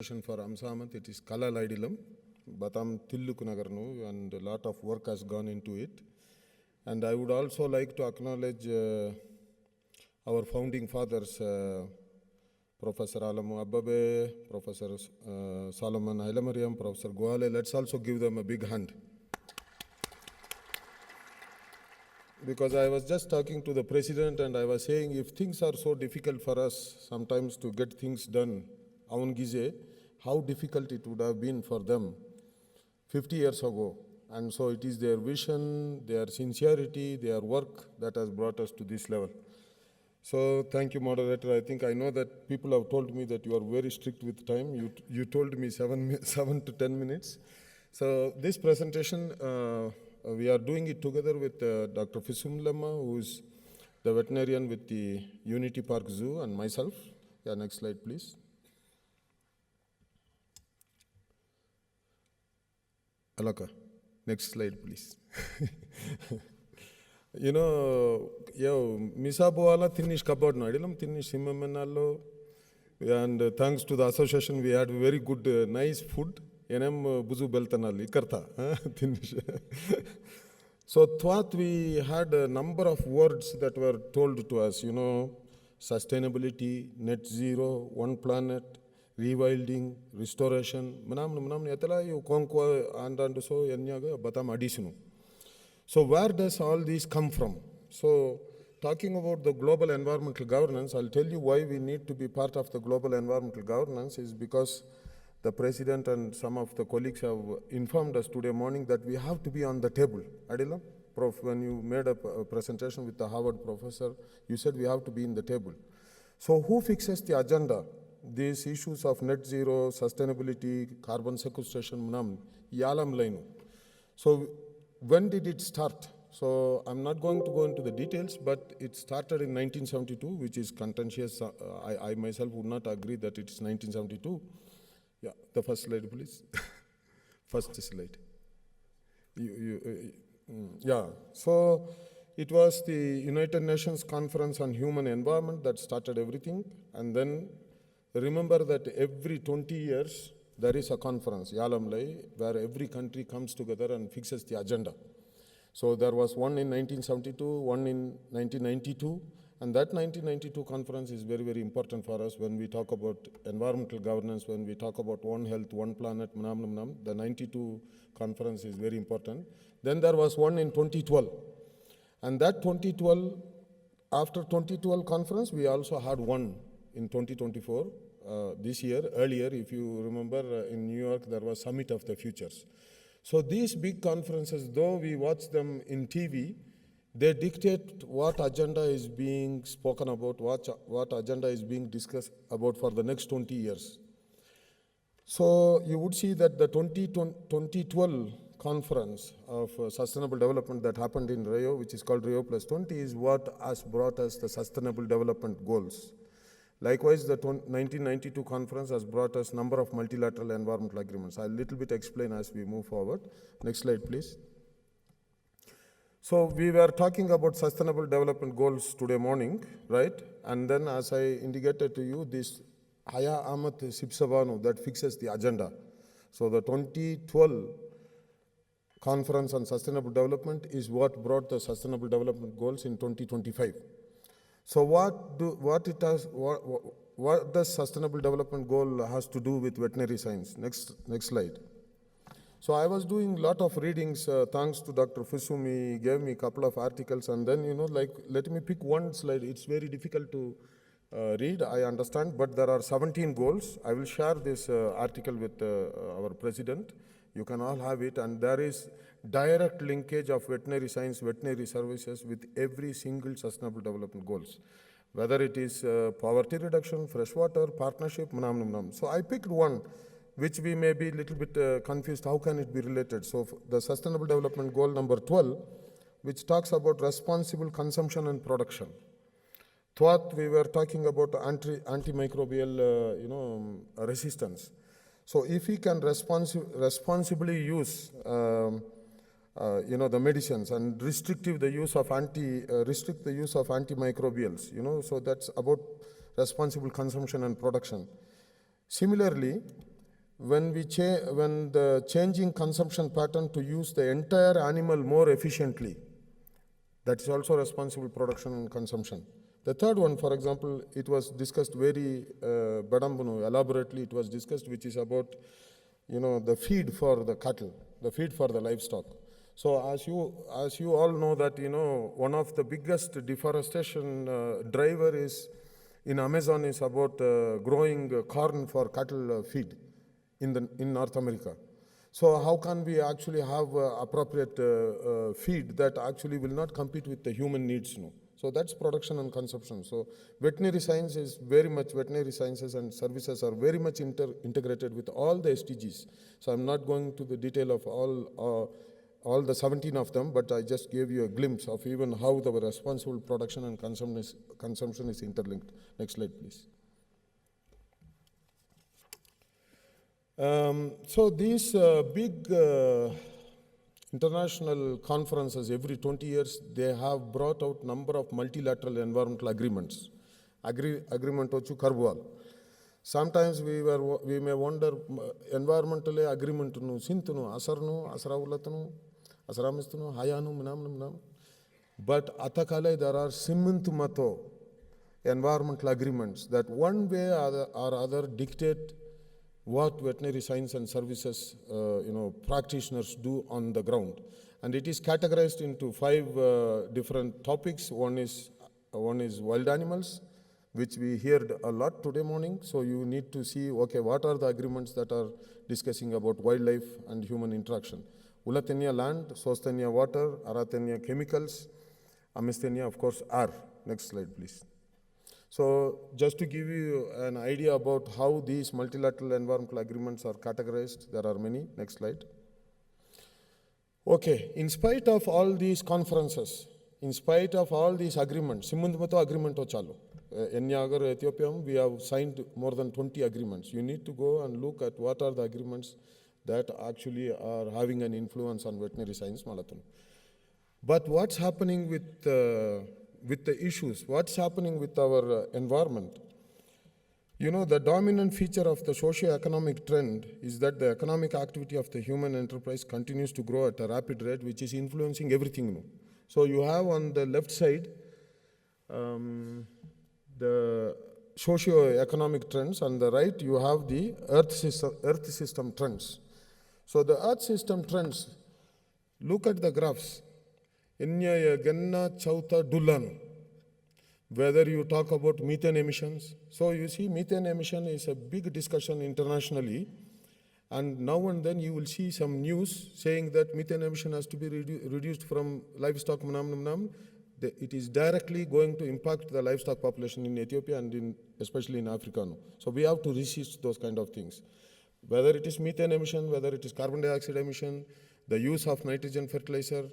For Amsamat, it is Kala Laidilam, Batam Tillukunagarnu, and a lot of work has gone into it. And I would also like to acknowledge our founding fathers, Professor Alamu Abbabe, Professor Solomon Hailemariam, Professor Goale. Let's also give them a big hand. Because I was just talking to the president and I was saying, if things are so difficult for us sometimes to get things done, Aungize, how difficult it would have been for them 50 years ago. And so it is their vision, their sincerity, their work that has brought us to this level. So thank you, moderator. I know that people have told me that you are very strict with time. You told me 7 to 10 minutes. So this presentation, we are doing it together with Dr. Fisum Lemma, who is the veterinarian with the Unity Park Zoo, and myself. Yeah, next slide, please. Alaka, next slide, please. You know, Misabuala Tinish Kabod Nadilam, Tinish Simamenalo, and thanks to the association, we had very good, nice food. Enem Buzu Beltanal, Ikarta. So, thought we had a number of words that were told to us, you know, sustainability, net zero, one planet, rewilding, restoration, so where does all these come from? So talking about the global environmental governance, I'll tell you why we need to be part of the global environmental governance is because the president and some of the colleagues have informed us today morning that we have to be on the table. Adila, Prof, when you made a presentation with the Harvard professor, you said we have to be in the table. So who fixes the agenda? These issues of net zero, sustainability, carbon sequestration, yalam lainu. So when did it start? So I'm not going to go into the details, but it started in 1972, which is contentious. I myself would not agree that it is 1972. Yeah, the first slide, please. First slide. Yeah, so it was the United Nations Conference on Human Environment that started everything. And then remember that every 20 years, there is a conference, Yalamlai, where every country comes together and fixes the agenda. So there was one in 1972, one in 1992, and that 1992 conference is very, very important for us when we talk about environmental governance, when we talk about one health, one planet, the 92 conference is very important. Then there was one in 2012. And that 2012, after 2012 conference, we also had one in 2024. This year, earlier, if you remember, in New York, there was Summit of the Futures. So these big conferences, though we watch them in TV, they dictate what agenda is being spoken about, what agenda is being discussed about for the next 20 years. So you would see that the 2012 conference of sustainable development that happened in Rio, which is called Rio Plus 20, is what has brought us the sustainable development goals. Likewise, the 1992 conference has brought us number of multilateral environmental agreements. I'll little bit explain as we move forward. Next slide, please. So we were talking about sustainable development goals today morning, right? And then as I indicated to you, this Haya Amat Sipsavanu that fixes the agenda. So the 2012 conference on sustainable development is what brought the sustainable development goals in 2025. So what does sustainable development goal has to do with veterinary science? Next slide. So I was doing a lot of readings, thanks to Dr. Fusumi, he gave me a couple of articles, and then, you know, like, let me pick one slide. It's very difficult to read, I understand, but there are 17 goals. I will share this article with our president. You can all have it, and there is direct linkage of veterinary science, veterinary services with every single sustainable development goals, whether it is poverty reduction, freshwater, partnership, So I picked one, which we may be a little bit confused, how can it be related? So the sustainable development goal number 12, which talks about responsible consumption and production. Thought we were talking about antimicrobial, resistance. So if we can responsibly use the medicines and restrict the use of antimicrobials, so that's about responsible consumption and production. Similarly, when when the changing consumption pattern to use the entire animal more efficiently, that is also responsible production and consumption. The third one, for example, it was discussed very elaborately, it was discussed, which is about, the feed for the cattle, the feed for the livestock. So as you all know that, one of the biggest deforestation driver is in Amazon is about growing corn for cattle feed in North America. So how can we actually have appropriate feed that actually will not compete with the human needs? So that's production and consumption. So veterinary sciences and services are very much integrated with all the SDGs. So I'm not going to the detail of all the 17 of them, but I just gave you a glimpse of even how the responsible production and consumption is interlinked. Next slide, please. So these big international conferences every 20 years, they have brought out number of multilateral environmental agreements. Agreement ochu Karbual. Sometimes we may wonder environmental agreement nu sintunu asarnu asarawulatunu asaramistunu hayanu minam. But atakale there are simint mato environmental agreements that one way or other dictate what veterinary science and services practitioners do on the ground. And it is categorized into 5 different topics. One is wild animals, which we heard a lot today morning. So you need to see, okay, what are the agreements that are discussing about wildlife and human interaction. Ulatenia land, Sosthenia water, Arathenia chemicals, Amisthenia, of course, air. Next slide, please. So just to give you an idea about how these multilateral environmental agreements are categorized, there are many. Next slide. Okay, in spite of all these conferences, in spite of all these agreements, Simundmato agreement chalo. In Ethiopia, we have signed more than 20 agreements. You need to go and look at what are the agreements that actually are having an influence on veterinary science. But what's happening with the issues, what's happening with our environment? The dominant feature of the socio-economic trend is that the economic activity of the human enterprise continues to grow at a rapid rate, which is influencing everything. So you have on the left side the socio-economic trends, on the right you have the earth system trends. So the earth system trends, look at the graphs. Whether you talk about methane emissions. So you see methane emission is a big discussion internationally, and now and then you will see some news saying that methane emission has to be reduced from livestock. It is directly going to impact the livestock population in Ethiopia and especially in Africa. So we have to resist those kind of things. Whether it is methane emission, whether it is carbon dioxide emission, the use of nitrogen fertilizer,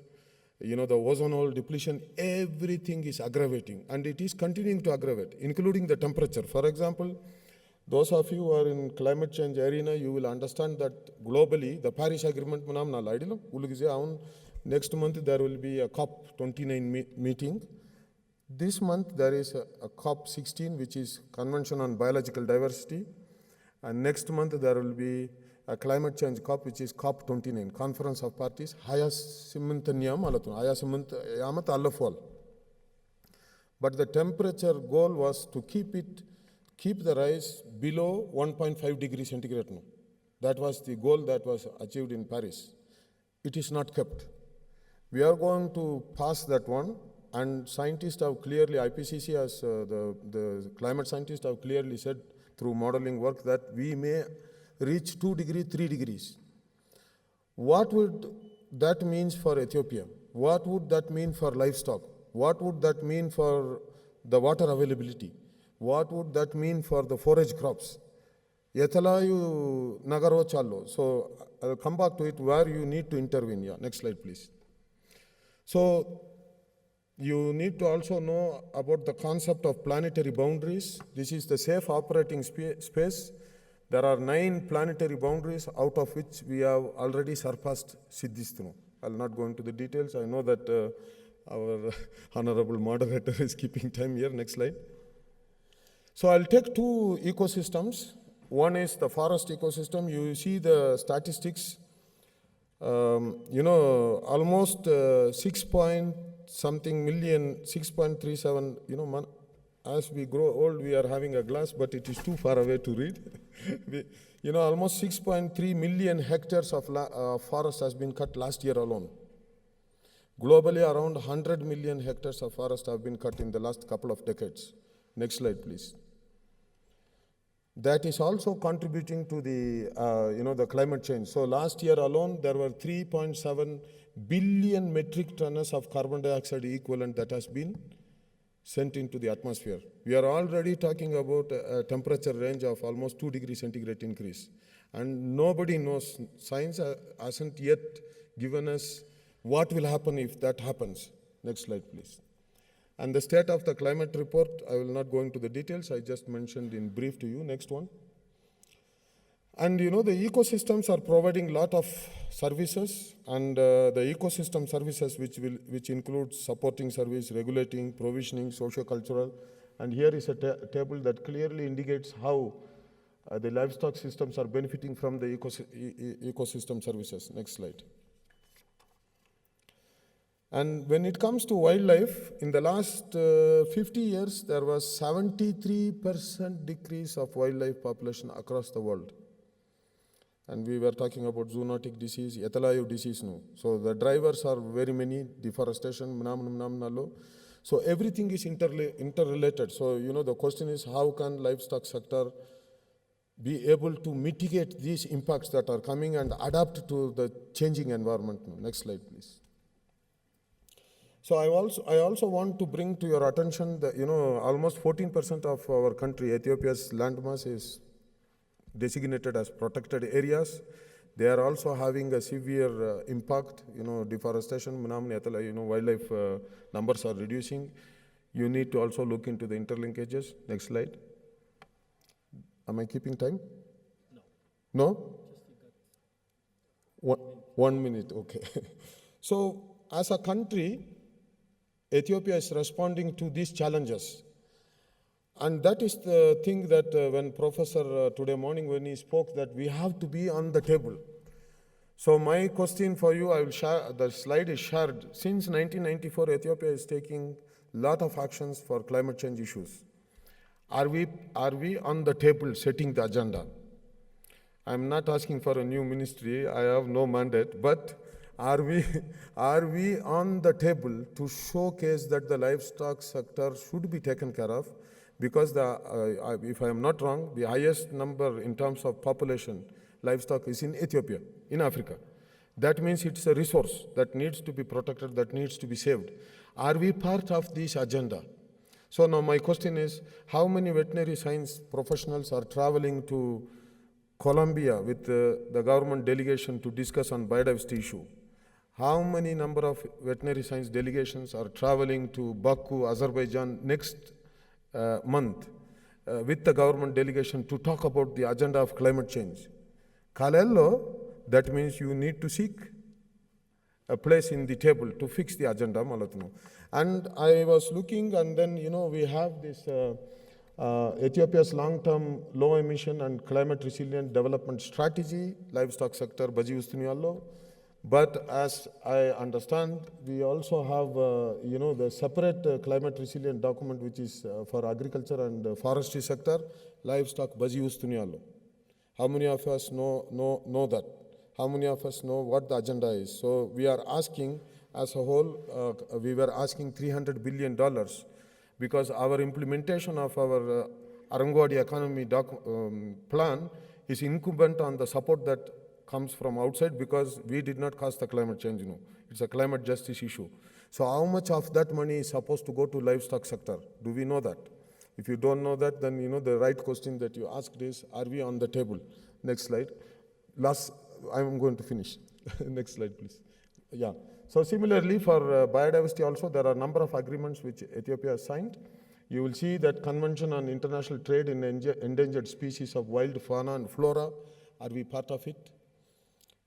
the ozone hole depletion, everything is aggravating, and it is continuing to aggravate, including the temperature. For example, those of you who are in climate change arena, you will understand that globally, the Paris Agreement, next month there will be a COP29 meeting. This month there is a COP16, which is Convention on Biological Diversity, and next month there will be a climate change COP, which is COP29, Conference of Parties, But the temperature goal was to keep the rise below 1.5 degrees centigrade. That was the goal that was achieved in Paris. It is not kept. We are going to pass that one, and scientists have clearly, IPCC as the climate scientists have clearly said through modeling work that we may reach 2 degrees, 3 degrees. What would that mean for Ethiopia? What would that mean for livestock? What would that mean for the water availability? What would that mean for the forage crops? Yethalayu Nagaro Chalo. So I'll come back to it where you need to intervene. Yeah, next slide, please. So you need to also know about the concept of planetary boundaries. This is the safe operating space. There are 9 planetary boundaries, out of which we have already surpassed Siddhistanu. I'll not go into the details. I know that our honorable moderator is keeping time here. Next slide. So I'll take 2 ecosystems. One is the forest ecosystem. You see the statistics. Almost 6 point something million, 6.37, as we grow old, we are having a glass, but it is too far away to read. Almost 6.3 million hectares of forest has been cut last year alone. Globally, around 100 million hectares of forest have been cut in the last couple of decades. Next slide, please. That is also contributing to the climate change. So last year alone, there were 3.7 billion metric tons of carbon dioxide equivalent that has been sent into the atmosphere. We are already talking about a temperature range of almost 2 degrees centigrade increase. And nobody knows, science hasn't yet given us what will happen if that happens. Next slide, please. And the state of the climate report, I will not go into the details, I just mentioned in brief to you. Next one. And the ecosystems are providing a lot of services, and the ecosystem services which include supporting service, regulating, provisioning, socio-cultural. And here is a table that clearly indicates how the livestock systems are benefiting from the ecosystem services. Next slide. And when it comes to wildlife, in the last 50 years, there was 73% decrease of wildlife population across the world. And we were talking about zoonotic disease, Ethelayew disease now. So the drivers are very many, deforestation, so everything is interrelated. So, the question is, how can livestock sector be able to mitigate these impacts that are coming and adapt to the changing environment? Next slide, please. So I also want to bring to your attention that, almost 14% of our country, Ethiopia's landmass, is designated as protected areas. They are also having a severe impact, deforestation, wildlife numbers are reducing. You need to also look into the interlinkages. Next slide. Am I keeping time? No? No? 1 minute, okay. So as a country, Ethiopia is responding to these challenges. And that is the thing that when Professor today morning, when he spoke, that we have to be on the table. So my question for you, I will share, the slide is shared. Since 1994, Ethiopia is taking a lot of actions for climate change issues. Are we on the table setting the agenda? I'm not asking for a new ministry, I have no mandate, but are we on the table to showcase that the livestock sector should be taken care of? Because if I am not wrong, the highest number in terms of population, livestock is in Ethiopia, in Africa. That means it's a resource that needs to be protected, that needs to be saved. Are we part of this agenda? So now my question is, how many veterinary science professionals are traveling to Colombia with the government delegation to discuss on biodiversity issue? How many number of veterinary science delegations are traveling to Baku, Azerbaijan next month with the government delegation to talk about the agenda of climate change? Kalello, that means you need to seek a place in the table to fix the agenda. And I was looking, and then, we have this Ethiopia's long-term low emission and climate resilient development strategy, livestock sector, Baji Ustuniallo. But as I understand, we also have, the separate climate resilient document, which is for agriculture and forestry sector, livestock, Baji Ustuniallo. How many of us know that? How many of us know what the agenda is? So we are asking, as a whole, we were asking $300 billion because our implementation of our Arangwadi economy plan is incumbent on the support that comes from outside, because we did not cause the climate change. It's a climate justice issue. So how much of that money is supposed to go to livestock sector? Do we know that? If you don't know that, then the right question that you asked is, are we on the table? Next slide. I'm going to finish. Next slide, please. Yeah. So similarly, for biodiversity also, there are a number of agreements which Ethiopia has signed. You will see that Convention on International Trade in Endangered Species of Wild Fauna and Flora. Are we part of it?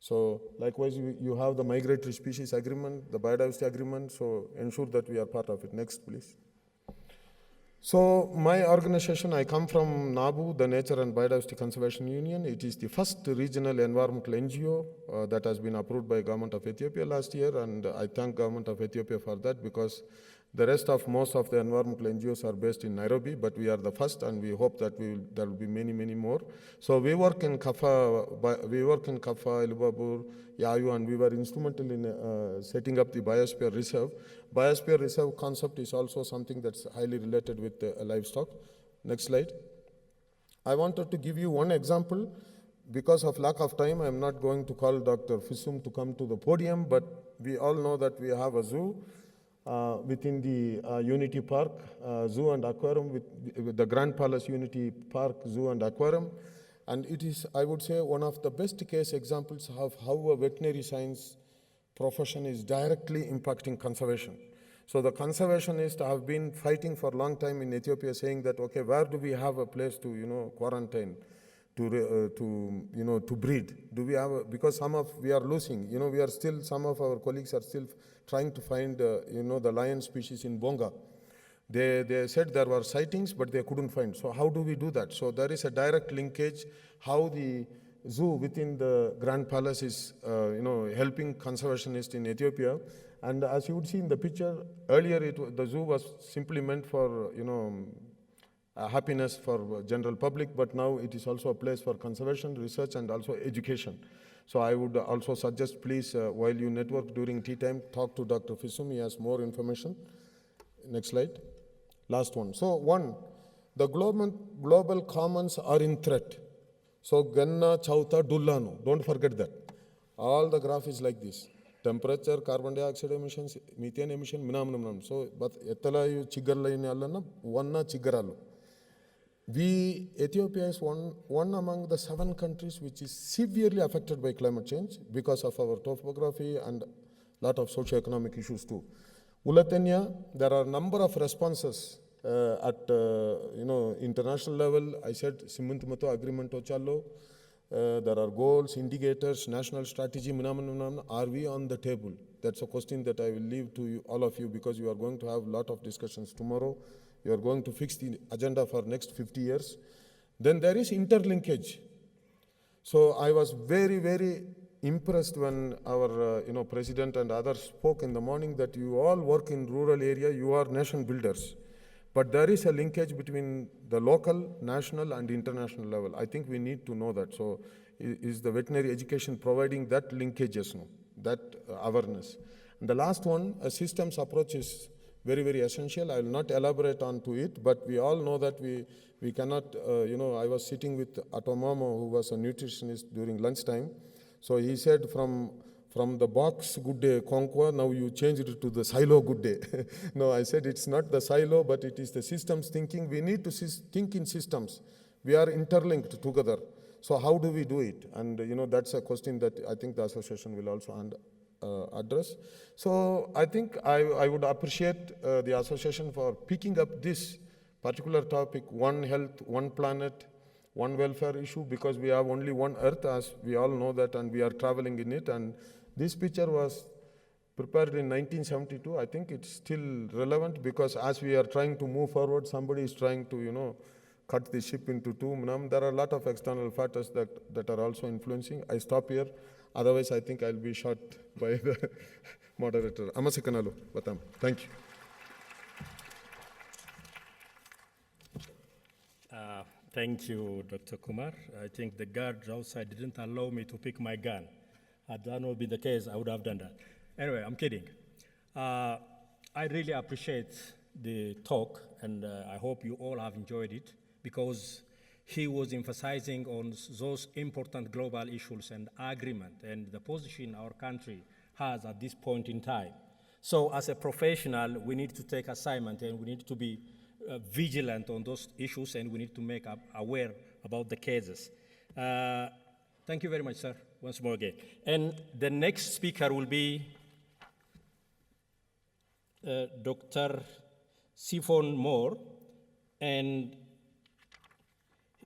So likewise, you have the Migratory Species Agreement, the Biodiversity Agreement, so ensure that we are part of it. Next, please. So my organization, I come from NABU, the Nature and Biodiversity Conservation Union. It is the first regional environmental NGO that has been approved by government of Ethiopia last year, and I thank government of Ethiopia for that, because the rest of most of the environmental NGOs are based in Nairobi, but we are the first, and we hope that there will be many, many more. So we work in Kafa, Ilubabur, Yayu, and we were instrumental in setting up the Biosphere Reserve. Biosphere Reserve concept is also something that's highly related with livestock. Next slide. I wanted to give you one example. Because of lack of time, I'm not going to call Dr. Fisum to come to the podium, but we all know that we have a zoo within the Unity Park, Zoo and Aquarium, with the Grand Palace Unity Park, Zoo and Aquarium. And it is, I would say, one of the best case examples of how a veterinary science profession is directly impacting conservation. So the conservationists have been fighting for a long time in Ethiopia, saying that, okay, where do we have a place to, quarantine, to breed? Do we have, because we are losing, we are still, some of our colleagues are still trying to find, the lion species in Bonga. They said there were sightings, but they couldn't find. So how do we do that? So there is a direct linkage, how the zoo within the Grand Palace is, helping conservationists in Ethiopia. And as you would see in the picture, earlier the zoo was simply meant for, happiness for general public, but now it is also a place for conservation, research, and also education. So I would also suggest, please, while you network during tea time, talk to Dr. Fisum. He has more information. Next slide. Last one. So one, the global commons are in threat. So Ganna, Chauta, Dullano, don't forget that. All the graph is like this. Temperature, carbon dioxide emissions, methane emission, minam. So, but etala chigarla in alana, wanna chigaralu. Ethiopia is one among the 7 countries which is severely affected by climate change because of our topography and lot of socio-economic issues too. Ulatenya, there are a number of responses at international level. I said Simuntumato agreement ochalo. There are goals, indicators, national strategy. Are we on the table? That's a question that I will leave to you, all of you, because you are going to have a lot of discussions tomorrow. You are going to fix the agenda for next 50 years. Then there is interlinkage. So I was very, very impressed when our president and others spoke in the morning that you all work in rural area, you are nation builders. But there is a linkage between the local, national, and international level. I think we need to know that. So is the veterinary education providing that linkages, that awareness? And the last one, a systems approach is very, very essential. I will not elaborate on to it, but we all know that we cannot, I was sitting with Atomomo, who was a nutritionist during lunchtime. So he said from the box good day conquer, now you changed it to the silo good day. No, I said it's not the silo, but it is the systems thinking. We need to think in systems. We are interlinked together. So how do we do it? And that's a question that I think the association will also address. So I think I would appreciate the association for picking up this particular topic, one health, one planet, one welfare issue, because we have only one earth, as we all know that, and we are traveling in it. And this picture was prepared in 1972. I think it's still relevant, because as we are trying to move forward, somebody is trying to, cut the ship into two. There are a lot of external factors that are also influencing. I stop here. Otherwise, I think I'll be shot by the moderator. Amasikanalu, Batam. Thank you. Thank you, Dr. Kumar. I think the guard outside didn't allow me to pick my gun. Had that not been the case, I would have done that. Anyway, I'm kidding. I really appreciate the talk, and I hope you all have enjoyed it, because he was emphasizing on those important global issues and agreement and the position our country has at this point in time. So as a professional, we need to take assignment, and we need to be vigilant on those issues, and we need to make aware about the cases. Thank you very much, sir, once more again. And the next speaker will be Dr. Siphon Moore, and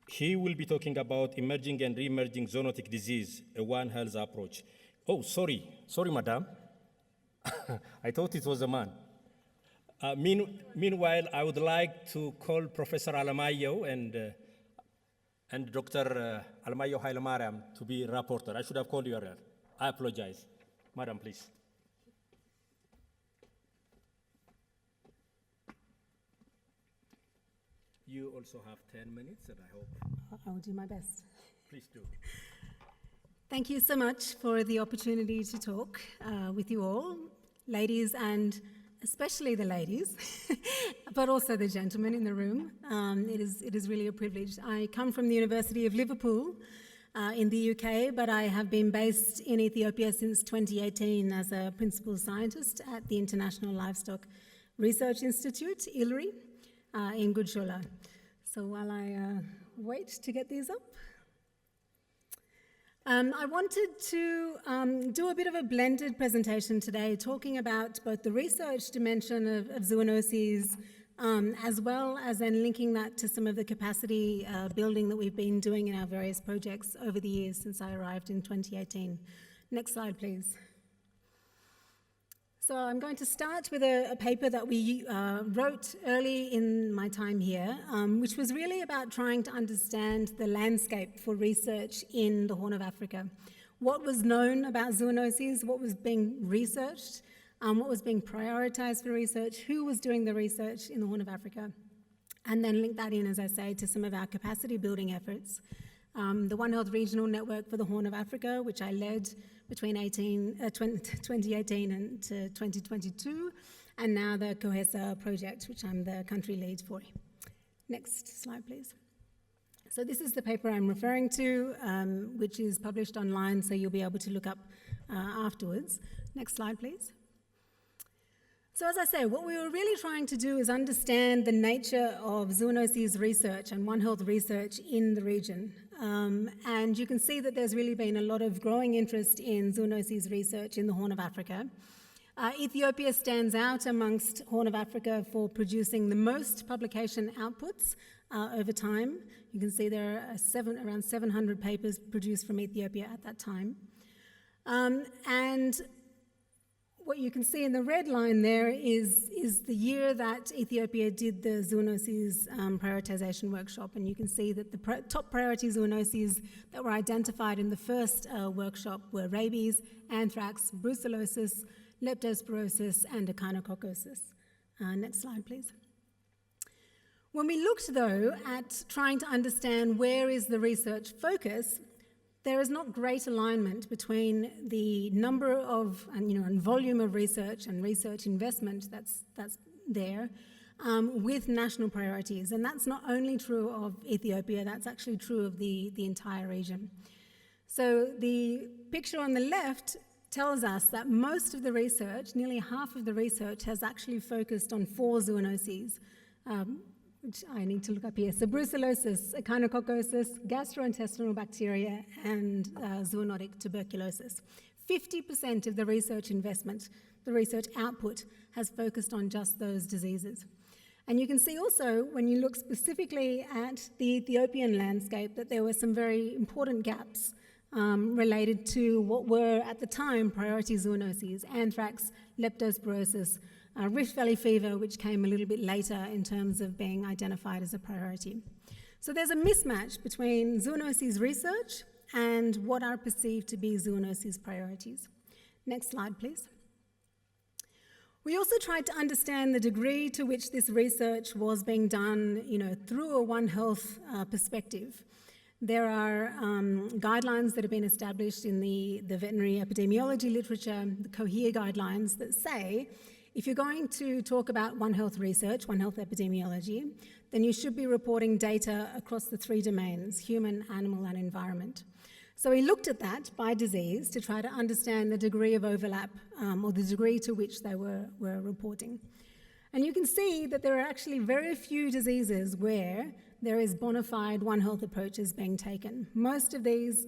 he will be talking about emerging and re-emerging zoonotic disease, a One Health approach. Oh, sorry, madam. I thought it was a man. Meanwhile, I would like to call Professor Alamayo and Dr. Alamayo Hailemariam to be rapporteur. I should have called you earlier. I apologize. Madam, please. You also have 10 minutes, and I hope. I will do my best. Please do. Thank you so much for the opportunity to talk with you all, ladies, and especially the ladies, but also the gentlemen in the room. It is really a privilege. I come from the University of Liverpool in the UK, but I have been based in Ethiopia since 2018 as a principal scientist at the International Livestock Research Institute, ILRI, in Gudshola. So while I wait to get these up, I wanted to do a bit of a blended presentation today, talking about both the research dimension of zoonoses, as well as then linking that to some of the capacity building that we've been doing in our various projects over the years since I arrived in 2018. Next slide, please. So I'm going to start with a paper that we wrote early in my time here, which was really about trying to understand the landscape for research in the Horn of Africa. What was known about zoonoses, what was being researched, what was being prioritized for research, who was doing the research in the Horn of Africa, and then link that in, as I say, to some of our capacity building efforts. The One Health Regional Network for the Horn of Africa, which I led between 2018 and 2022, and now the COHESA project, which I'm the country lead for. Next slide, please. So this is the paper I'm referring to, which is published online, so you'll be able to look up afterwards. Next slide, please. So as I say, what we were really trying to do is understand the nature of zoonoses research and One Health research in the region. And you can see that there's really been a lot of growing interest in zoonoses research in the Horn of Africa. Ethiopia stands out amongst Horn of Africa for producing the most publication outputs over time. You can see there are around 700 papers produced from Ethiopia at that time. And what you can see in the red line there is the year that Ethiopia did the zoonoses prioritization workshop, and you can see that the top priority zoonoses that were identified in the first workshop were rabies, anthrax, brucellosis, leptospirosis, and echinococcosis. Next slide, please. When we looked, though, at trying to understand where is the research focus, there is not great alignment between the number of and volume of research and research investment that's there with national priorities. And that's not only true of Ethiopia, that's actually true of the entire region. So the picture on the left tells us that most of the research, nearly half of the research, has actually focused on 4 zoonoses, which I need to look up here. So brucellosis, echinococcosis, gastrointestinal bacteria, and zoonotic tuberculosis. 50% of the research investment, the research output, has focused on just those diseases. And you can see also, when you look specifically at the Ethiopian landscape, that there were some very important gaps related to what were, at the time, priority zoonoses: anthrax, leptospirosis, Rift Valley fever, which came a little bit later in terms of being identified as a priority. So there's a mismatch between zoonoses research and what are perceived to be zoonoses priorities. Next slide, please. We also tried to understand the degree to which this research was being done, through a One Health perspective. There are guidelines that have been established in the veterinary epidemiology literature, the COHERE guidelines, that say if you're going to talk about One Health research, One Health epidemiology, then you should be reporting data across the 3 domains: human, animal, and environment. So we looked at that by disease to try to understand the degree of overlap or the degree to which they were reporting. And you can see that there are actually very few diseases where there is bona fide One Health approaches being taken. Most of these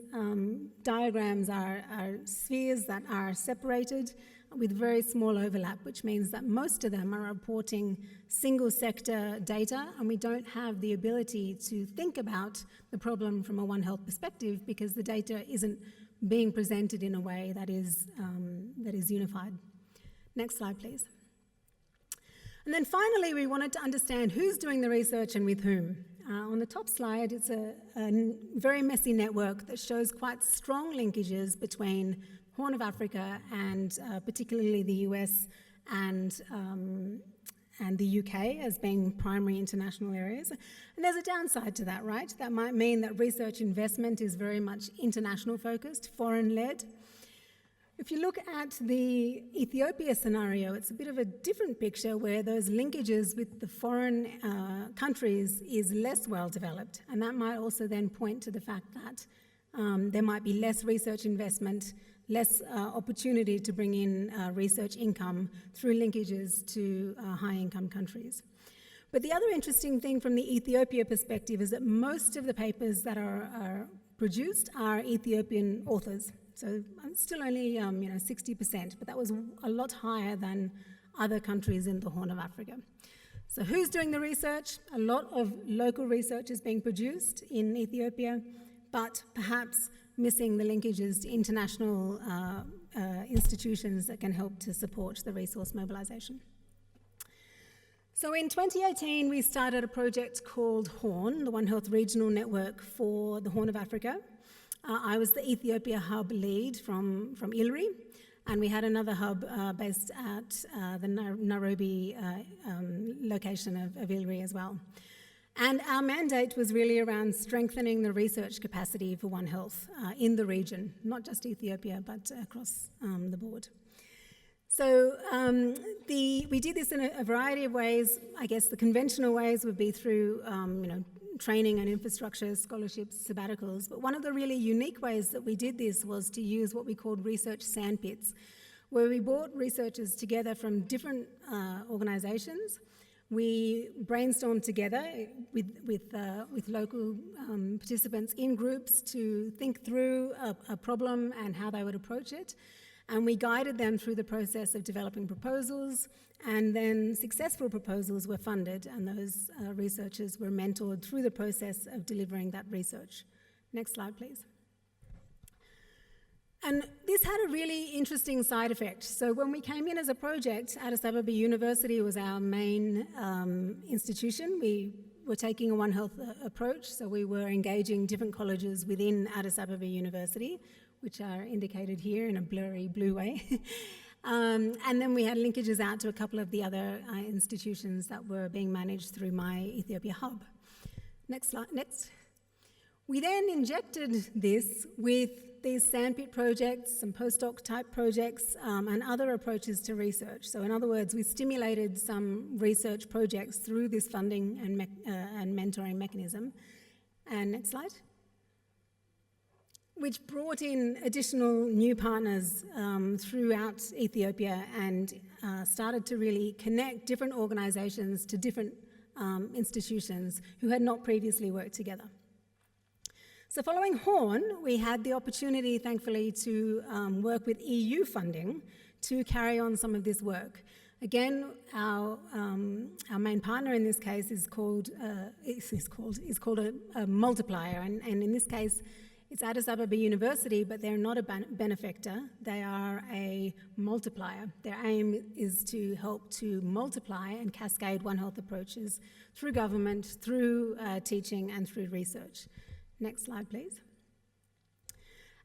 diagrams are spheres that are separated with very small overlap, which means that most of them are reporting single sector data, and we don't have the ability to think about the problem from a One Health perspective because the data isn't being presented in a way that is unified. Next slide, please. And then finally, we wanted to understand who's doing the research and with whom. On the top slide, it's a very messy network that shows quite strong linkages between Horn of Africa and particularly the US and the UK as being primary international areas. And there's a downside to that, right? That might mean that research investment is very much international focused, foreign-led. If you look at the Ethiopia scenario, it's a bit of a different picture where those linkages with the foreign countries is less well developed. And that might also then point to the fact that there might be less research investment, less opportunity to bring in research income through linkages to high-income countries. But the other interesting thing from the Ethiopia perspective is that most of the papers that are produced are Ethiopian authors. So it's still only 60%, but that was a lot higher than other countries in the Horn of Africa. So who's doing the research? A lot of local research is being produced in Ethiopia, but perhaps missing the linkages to international institutions that can help to support the resource mobilization. So in 2018, we started a project called HORN, the One Health Regional Network for the Horn of Africa. I was the Ethiopia hub lead from ILRI, and we had another hub based at the Nairobi location of ILRI as well. And our mandate was really around strengthening the research capacity for One Health in the region, not just Ethiopia, but across the board. So we did this in a variety of ways. I guess the conventional ways would be through training and infrastructure, scholarships, sabbaticals. But one of the really unique ways that we did this was to use what we called research sandpits, where we brought researchers together from different organizations. We brainstormed together with local participants in groups to think through a problem and how they would approach it. And we guided them through the process of developing proposals, and then successful proposals were funded, and those researchers were mentored through the process of delivering that research. Next slide, please. And this had a really interesting side effect. So when we came in as a project, Addis Ababa University was our main institution. We were taking a One Health approach, so we were engaging different colleges within Addis Ababa University, which are indicated here in a blurry blue way. And then we had linkages out to a couple of the other institutions that were being managed through my Ethiopia hub. Next slide, next. We then injected this with these sandpit projects, some postdoc type projects, and other approaches to research. So in other words, we stimulated some research projects through this funding and mentoring mechanism. And next slide. Which brought in additional new partners throughout Ethiopia and started to really connect different organizations to different institutions who had not previously worked together. So following HORN, we had the opportunity, thankfully, to work with EU funding to carry on some of this work. Again, our main partner in this case is called a multiplier, and in this case, it's Addis Ababa University, but they're not a benefactor. They are a multiplier. Their aim is to help to multiply and cascade One Health approaches through government, through teaching, and through research. Next slide, please.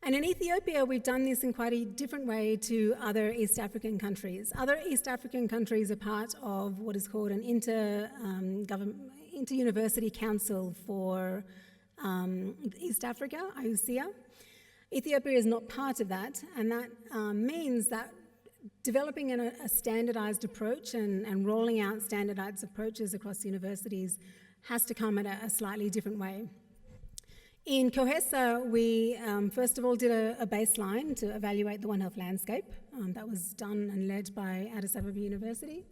And in Ethiopia, we've done this in quite a different way to other East African countries. Other East African countries are part of what is called an inter-university council for East Africa, IUCIA. Ethiopia is not part of that, and that means that developing a standardized approach and rolling out standardized approaches across universities has to come at a slightly different way. In COHESA, we first of all did a baseline to evaluate the One Health landscape. That was done and led by Addis Ababa University.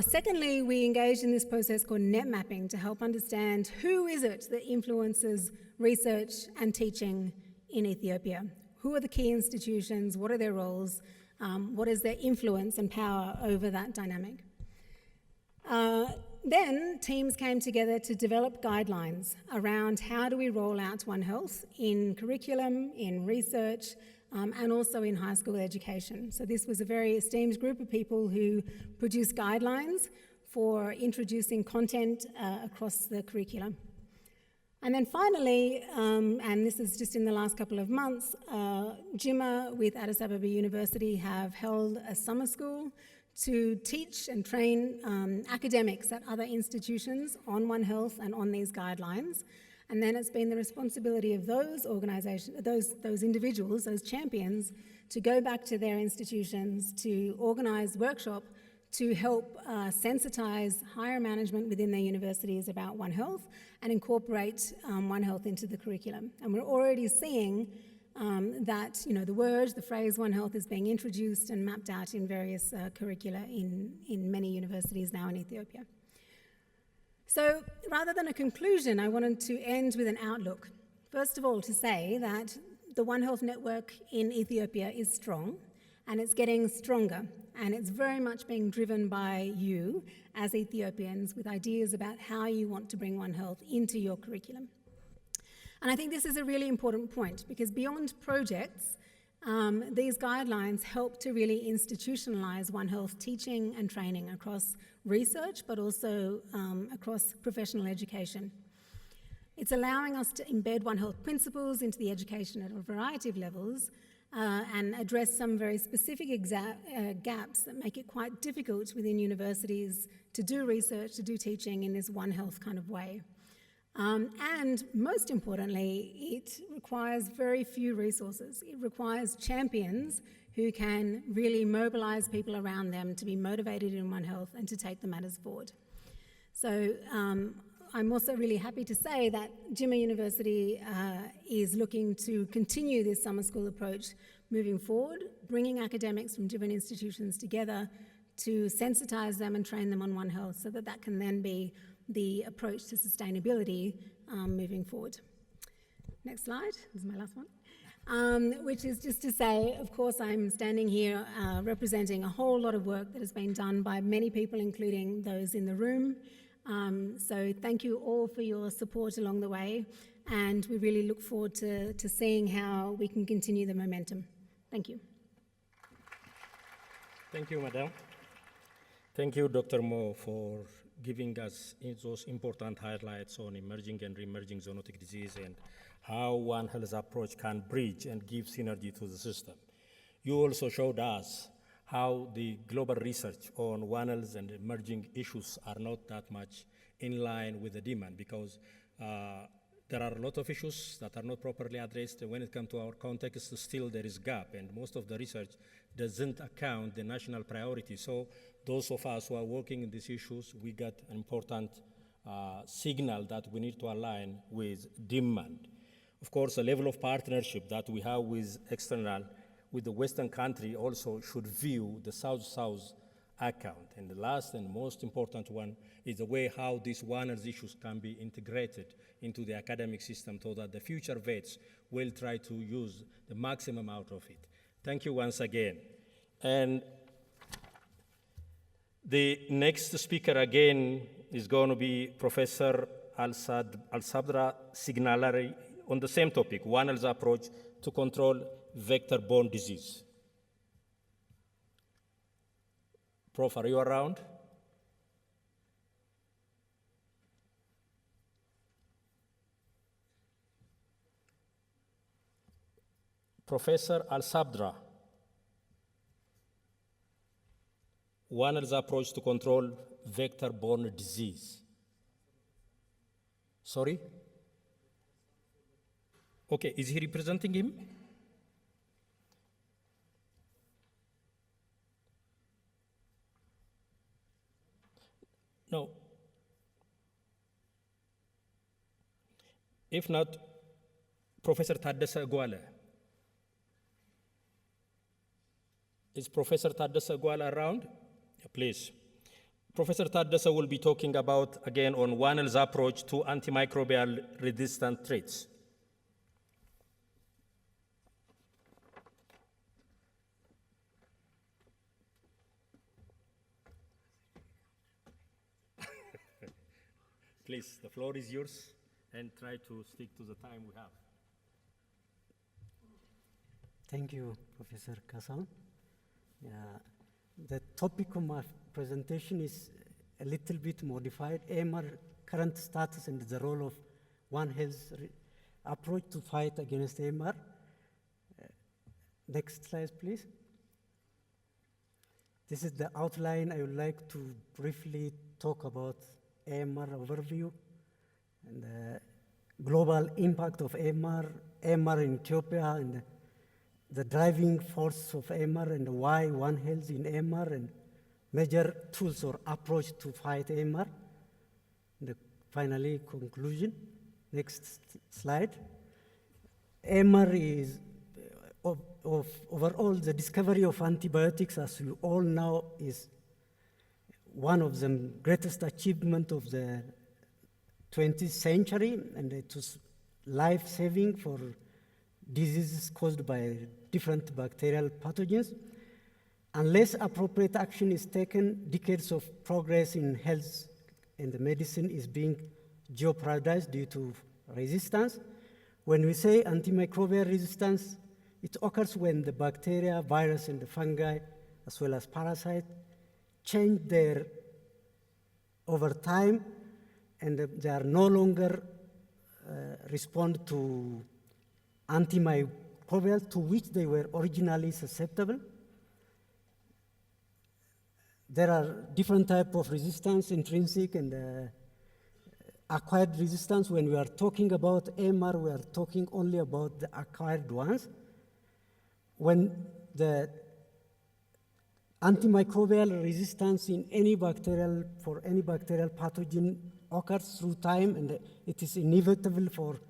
Secondly, we engaged in this process called net mapping to help understand who is it that influences research and teaching in Ethiopia. Who are the key institutions? What are their roles? What is their influence and power over that dynamic? Then teams came together to develop guidelines around how do we roll out One Health in curriculum, in research, and also in high school education. So this was a very esteemed group of people who produced guidelines for introducing content across the curriculum. And then finally, and this is just in the last couple of months, JIMA with Addis Ababa University have held a summer school to teach and train academics at other institutions on One Health and on these guidelines. And then it's been the responsibility of those organisations, those individuals, those champions, to go back to their institutions to organise workshop to help sensitise higher management within their universities about One Health and incorporate One Health into the curriculum. And we're already seeing that the phrase One Health is being introduced and mapped out in various curricula in many universities now in Ethiopia. So rather than a conclusion, I wanted to end with an outlook. First of all, to say that the One Health network in Ethiopia is strong and it's getting stronger, and it's very much being driven by you as Ethiopians with ideas about how you want to bring One Health into your curriculum. And I think this is a really important point because beyond projects, these guidelines help to really institutionalize One Health teaching and training across research, but also across professional education. It's allowing us to embed One Health principles into the education at a variety of levels and address some very specific gaps that make it quite difficult within universities to do research, to do teaching in this One Health kind of way. And most importantly, it requires very few resources. It requires champions who can really mobilise people around them to be motivated in One Health and to take the matters forward. So I'm also really happy to say that JIMA University is looking to continue this summer school approach moving forward, bringing academics from different institutions together to sensitise them and train them on One Health so that that can then be the approach to sustainability moving forward. Next slide, this is my last one, which is just to say, of course, I'm standing here representing a whole lot of work that has been done by many people, including those in the room. So thank you all for your support along the way, and we really look forward to seeing how we can continue the momentum. Thank you. Thank you, Madam. Thank you, Dr. Mo, for giving us those important highlights on emerging and re-emerging zoonotic disease and how One Health approach can bridge and give synergy to the system. You also showed us how the global research on One Health and emerging issues are not that much in line with the demand because there are a lot of issues that are not properly addressed. When it comes to our context, still there is gap, and most of the research doesn't account the national priorities. So those of us who are working in these issues, we got an important signal that we need to align with demand. Of course, the level of partnership that we have with external, with the Western country also should view the South-South account. And the last and most important one is the way how these One Health issues can be integrated into the academic system so that the future vets will try to use the maximum out of it. Thank you once again. And the next speaker again is going to be Professor Al-Sabra Signalari on the same topic, One Health approach to control vector-borne disease. Prof, are you around? Professor Al-Sabra, One Health approach to control vector-borne disease. Sorry? Okay, is he representing him? No. If not, Professor Taddasa Gwala. Is Professor Taddasa Gwala around? Yeah, please. Professor Taddasa will be talking about, again, on One Health approach to antimicrobial resistant traits. Please, the floor is yours, and try to stick to the time we have. Thank you, Professor Kassan. The topic of my presentation is a little bit modified, AMR current status and the role of One Health approach to fight against AMR. Next slide, please. This is the outline. I would like to briefly talk about AMR overview and the global impact of AMR in Ethiopia, and the driving force of AMR, and why One Health in AMR, and major tools or approach to fight AMR. And finally, conclusion. Next slide. AMR is overall, the discovery of antibiotics, as you all know, is one of the greatest achievements of the 20th century, and it was life-saving for diseases caused by different bacterial pathogens. Unless appropriate action is taken, decades of progress in health and medicine is being jeopardized due to resistance. When we say antimicrobial resistance, it occurs when the bacteria, virus, and the fungi, as well as parasites, change their over time, and they are no longer respond to antimicrobial to which they were originally susceptible. There are different types of resistance, intrinsic and acquired resistance. When we are talking about AMR, we are talking only about the acquired ones. When the antimicrobial resistance in any bacterial, for any bacterial pathogen occurs through time, and it is inevitable for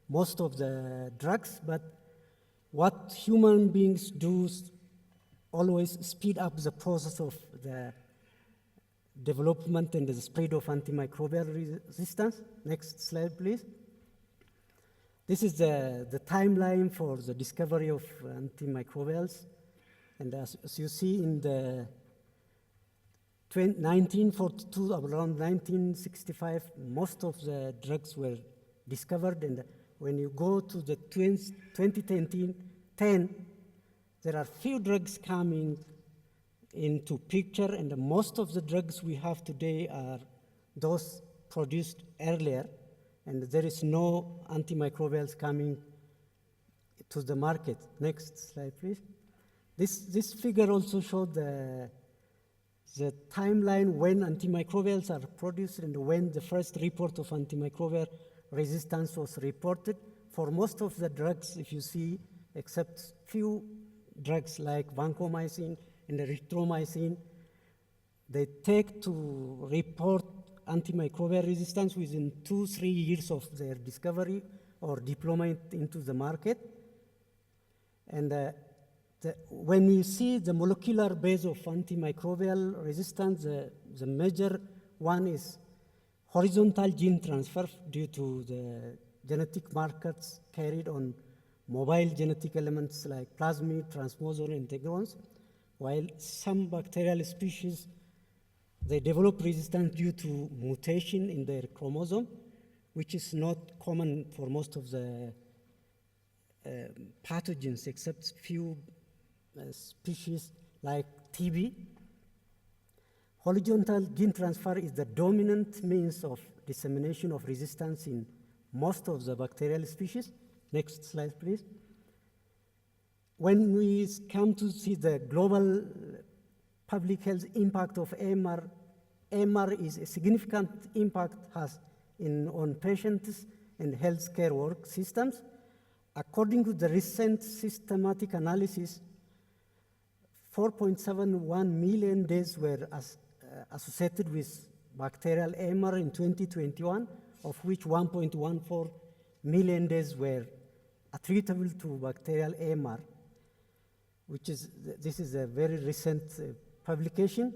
most of the drugs, but what human beings do always speed up the process of the development and the spread of antimicrobial resistance. Next slide, please. This is the timeline for the discovery of antimicrobials. And as you see in the 1942, around 1965, most of the drugs were discovered. And when you go to the 2010, there are few drugs coming into picture, and most of the drugs we have today are those produced earlier, and there is no antimicrobials coming to the market. Next slide, please. This figure also showed the timeline when antimicrobials are produced and when the first report of antimicrobial resistance was reported. For most of the drugs, if you see, except few drugs like vancomycin and erythromycin, they take to report antimicrobial resistance within 2-3 years of their discovery or deployment into the market. And when we see the molecular base of antimicrobial resistance, the major one is horizontal gene transfer due to the genetic markers carried on mobile genetic elements like plasmid, transposon, and integrons, while some bacterial species, they develop resistance due to mutation in their chromosome, which is not common for most of the pathogens, except few species like TB. Horizontal gene transfer is the dominant means of dissemination of resistance in most of the bacterial species. Next slide, please. When we come to see the global public health impact of AMR, AMR is a significant impact on patients and healthcare work systems. According to the recent systematic analysis, 4.71 million days were associated with bacterial AMR in 2021, of which 1.14 million days were attributable to bacterial AMR, this is a very recent publication.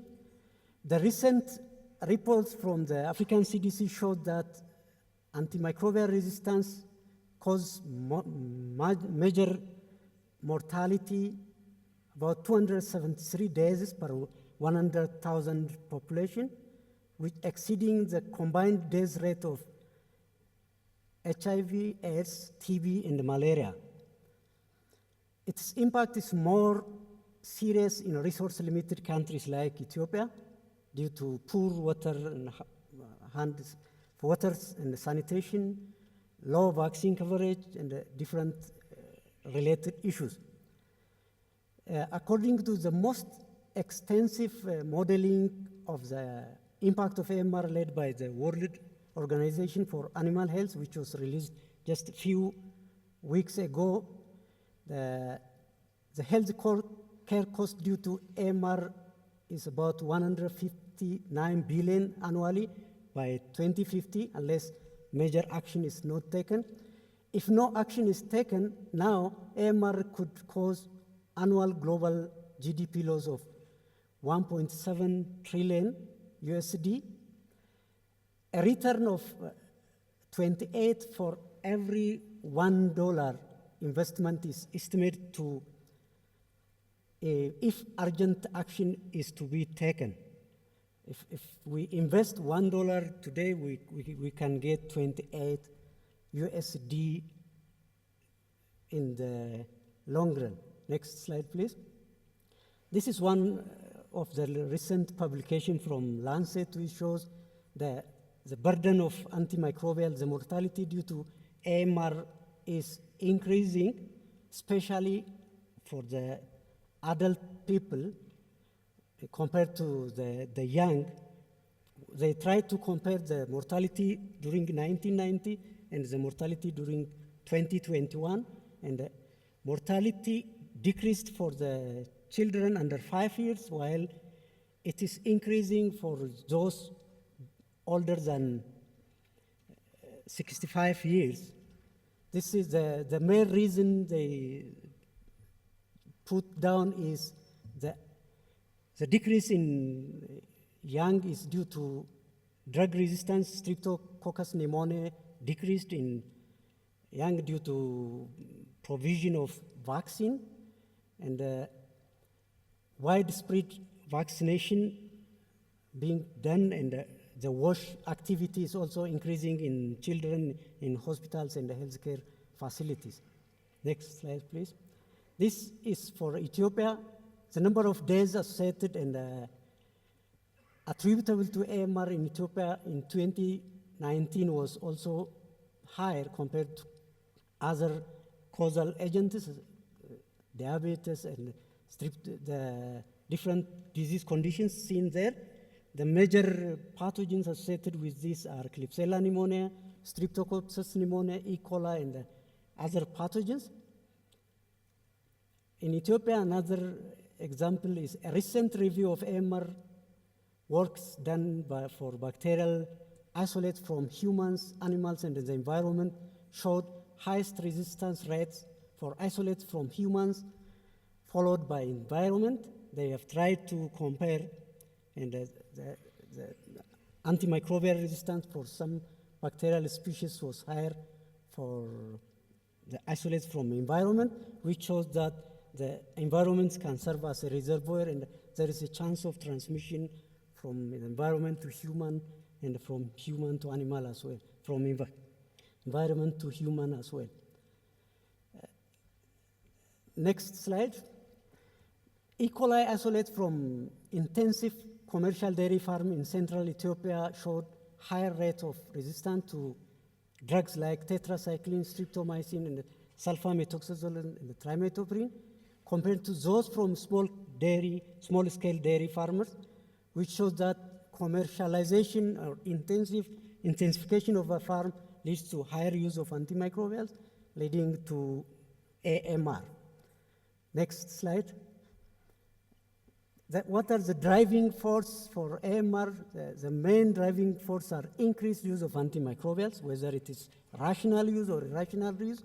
The recent reports from the African CDC showed that antimicrobial resistance causes major mortality, about 273 deaths per 100,000 population, which exceeding the combined death rate of HIV, AIDS, TB, and malaria. its impact is more serious in resource-limited countries like Ethiopia due to poor water and waters and sanitation, low vaccine coverage, and different related issues. According to the most extensive modeling of the impact of AMR led by the World Organization for Animal Health, which was released just a few weeks ago, the health care cost due to AMR is about 159 billion annually by 2050, unless major action is not taken. If no action is taken now, AMR could cause annual global GDP loss of 1.7 trillion USD, a return of 28 for every $1 investment is estimated to, if urgent action is to be taken. If we invest $1 today, we can get 28 USD in the long run. Next slide, please. This is one of the recent publication from Lancet, which shows the burden of antimicrobials, the mortality due to AMR is increasing, especially for the adult people compared to the young. They tried to compare the mortality during 1990 and the mortality during 2021, and the mortality decreased for the children under 5 years, while it is increasing for those older than 65 years. This is the main reason they put down is the decrease in young is due to drug resistance. Streptococcus pneumoniae decreased in young due to provision of vaccine, and widespread vaccination being done, and the wash activity is also increasing in children in hospitals and healthcare facilities. Next slide, please. This is for Ethiopia. The number of deaths associated and attributable to AMR in Ethiopia in 2019 was also higher compared to other causal agents, diabetes and the different disease conditions seen there. The major pathogens associated with this are Klebsiella pneumonia, Streptococcus pneumoniae, E. coli, and other pathogens. In Ethiopia, another example is a recent review of AMR works done for bacterial isolates from humans, animals, and the environment showed highest resistance rates for isolates from humans, followed by environment. They have tried to compare, and the antimicrobial resistance for some bacterial species was higher for the isolates from environment, which shows that the environments can serve as a reservoir, and there is a chance of transmission from the environment to human and from human to animal as well, from environment to human as well. Next slide. E. coli isolates from intensive commercial dairy farm in central Ethiopia showed higher rate of resistance to drugs like tetracycline, streptomycin, and sulfamethoxazole and trimethoprim, compared to those from small-scale dairy farmers, which shows that commercialization or intensification of a farm leads to higher use of antimicrobials, leading to AMR. Next slide. What are the driving force for AMR? The main driving force are increased use of antimicrobials, whether it is rational use or irrational use,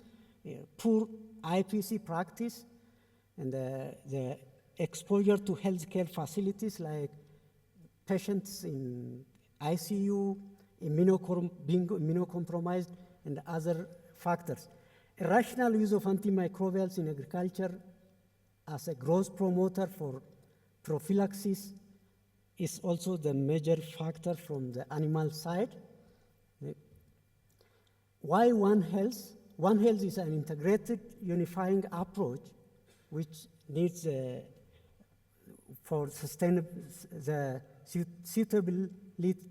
poor IPC practice, and the exposure to healthcare facilities like patients in ICU, being immunocompromised, and other factors. Irrational use of antimicrobials in agriculture as a growth promoter for prophylaxis is also the major factor from the animal side. Why One Health? One Health is an integrated, unifying approach which needs for the suitable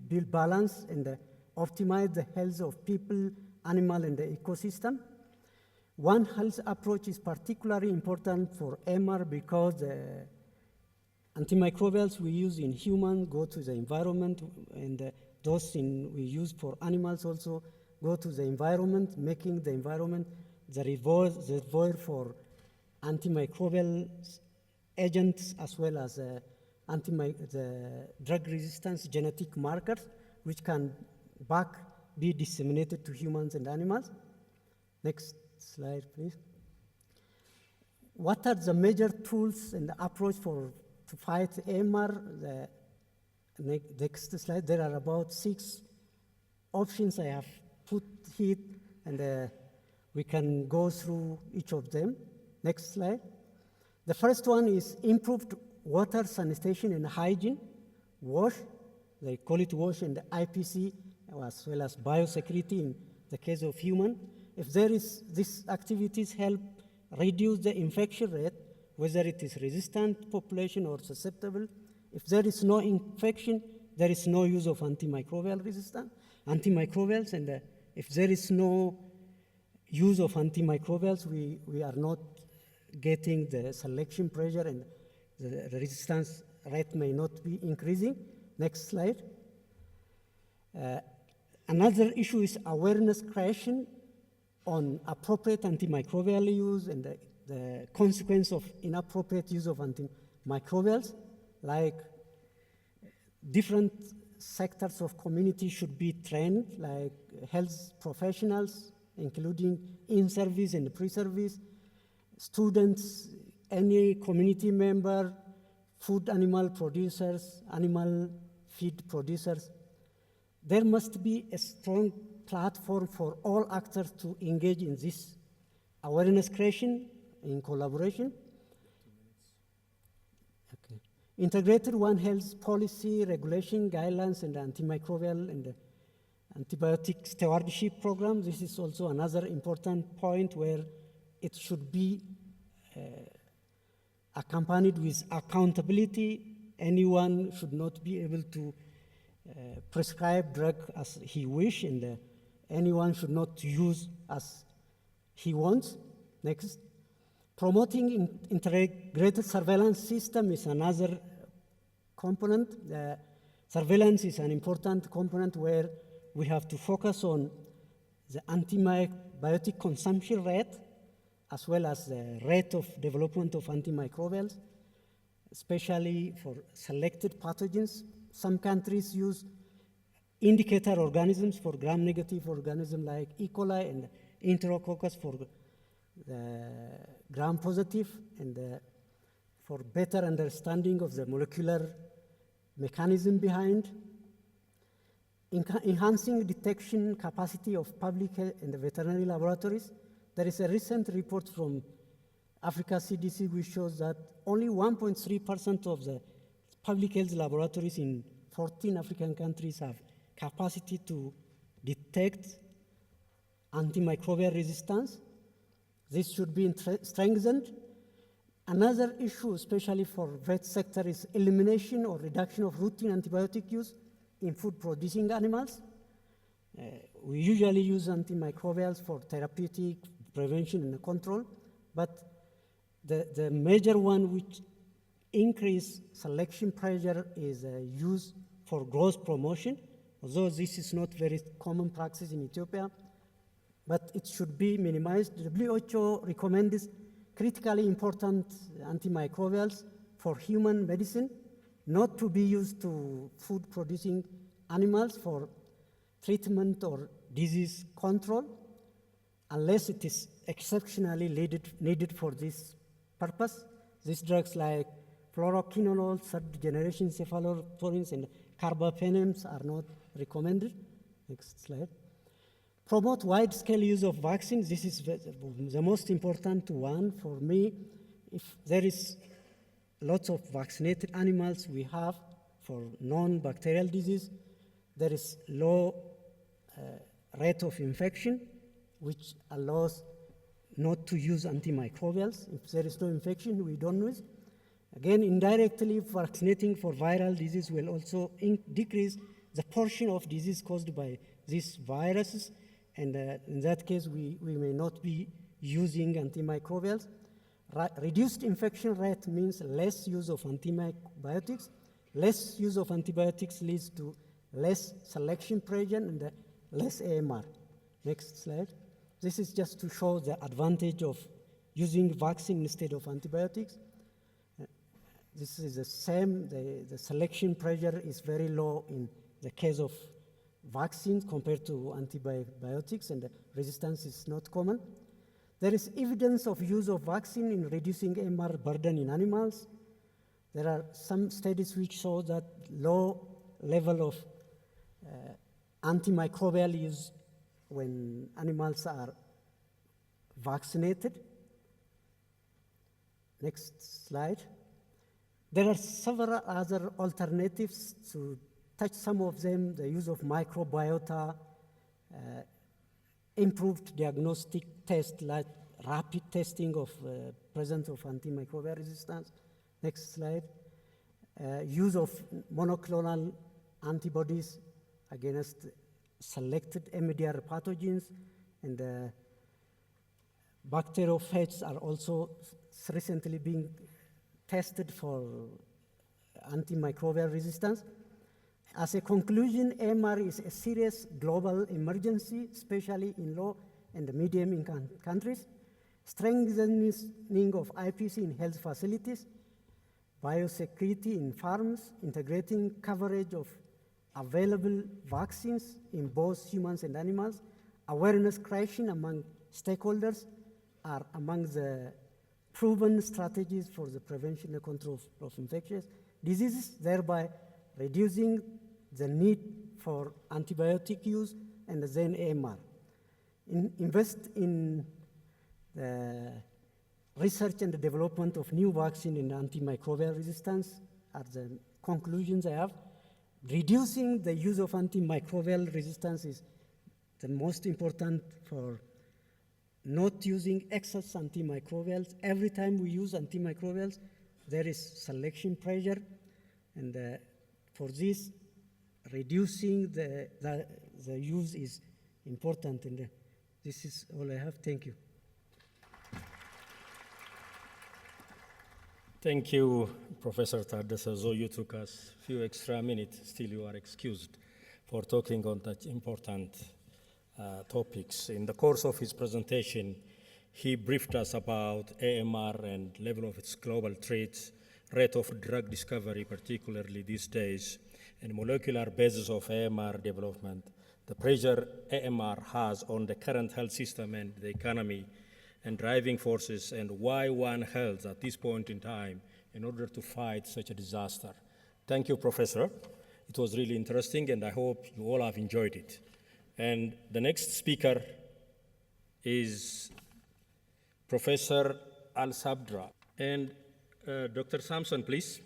build balance and optimize the health of people, animal, and the ecosystem. One health approach is particularly important for MR because the antimicrobials we use in humans go to the environment, and those we use for animals also go to the environment, making the environment the reservoir for antimicrobial agents as well as the drug resistance genetic markers, which can be disseminated to humans and animals. Next slide, please. What are the major tools and approach to fight AMR? The next slide. There are about 6 options I have put here, and we can go through each of them. Next slide. The first one is improved water sanitation and hygiene, WASH. They call it WASH, and IPC, as well as biosecurity in the case of human. If these activities help reduce the infection rate, whether it is resistant population or susceptible. If there is no infection, there is no use of antimicrobials, and if there is no use of antimicrobials, we are not getting the selection pressure, and the resistance rate may not be increasing. Next slide. Another issue is awareness creation on appropriate antimicrobial use and the consequence of inappropriate use of antimicrobials, like different sectors of community should be trained, like health professionals, including in-service and pre-service, students, any community member, food animal producers, animal feed producers. There must be a strong platform for all actors to engage in this awareness creation in collaboration. Okay. Integrated One Health policy, regulation, guidelines, and antimicrobial and antibiotic stewardship program. This is also another important point where it should be accompanied with accountability. Anyone should not be able to prescribe drug as he wish, and anyone should not use as he wants. Next. Promoting integrated surveillance system is another component. Surveillance is an important component where we have to focus on the antibiotic consumption rate as well as the rate of development of antimicrobials, especially for selected pathogens. Some countries use indicator organisms for gram-negative organisms like E. coli and Enterococcus for gram-positive, and for better understanding of the molecular mechanism behind. Enhancing detection capacity of public health and the veterinary laboratories. There is a recent report from Africa CDC which shows that only 1.3% of the public health laboratories in 14 African countries have capacity to detect antimicrobial resistance. This should be strengthened. Another issue, especially for vet sector, is elimination or reduction of routine antibiotic use in food-producing animals. We usually use antimicrobials for therapeutic prevention and control, but the major one which increase selection pressure is use for growth promotion. Although this is not very common practice in Ethiopia, but it should be minimized. WHO recommends critically important antimicrobials for human medicine, not to be used to food-producing animals for treatment or disease control, unless it is exceptionally needed for this purpose. These drugs like fluoroquinolones, third-generation cephalosporins, and carbapenems are not recommended. Next slide. Promote wide-scale use of vaccines. This is the most important one for me. If there is lots of vaccinated animals we have for non-bacterial disease, there is low rate of infection, which allows not to use antimicrobials. If there is no infection, we don't use. Again, indirectly, vaccinating for viral disease will also decrease the portion of disease caused by these viruses, and in that case, we may not be using antimicrobials. Reduced infection rate means less use of antibiotics. Less use of antibiotics leads to less selection pressure and less AMR. Next slide. This is just to show the advantage of using vaccine instead of antibiotics. This is the same, the selection pressure is very low in the case of vaccines compared to antibiotics, and the resistance is not common. There is evidence of use of vaccine in reducing AMR burden in animals. There are some studies which show that low level of antimicrobial use when animals are vaccinated. Next slide. There are several other alternatives. To touch some of them, the use of microbiota, improved diagnostic tests like rapid testing of presence of antimicrobial resistance. Next slide. Use of monoclonal antibodies against selected MDR pathogens, and bacteriophages are also recently being tested for antimicrobial resistance. As a conclusion, AMR is a serious global emergency, especially in low and medium income countries. Strengthening of IPC in health facilities, biosecurity in farms, integrating coverage of available vaccines in both humans and animals, awareness creation among stakeholders are among the proven strategies for the prevention and control of infectious diseases, thereby reducing the need for antibiotic use and then AMR. Invest in the research and the development of new vaccine and antimicrobial resistance are the conclusions I have. Reducing the use of antimicrobial resistance is the most important for not using excess antimicrobials. Every time we use antimicrobials, there is selection pressure, and for this, reducing the use is important, and this is all I have. Thank you. Thank you, Professor Tadesse. So you took us a few extra minutes. Still, you are excused for talking on such important topics. In the course of his presentation, he briefed us about AMR and level of its global threats, rate of drug discovery, particularly these days, and molecular basis of AMR development, the pressure AMR has on the current health system and the economy, and driving forces, and why One Health at this point in time in order to fight such a disaster. Thank you, Professor. It was really interesting, and I hope you all have enjoyed it. And the next speaker is Professor Al-Sabdra. And Dr. Samson, please.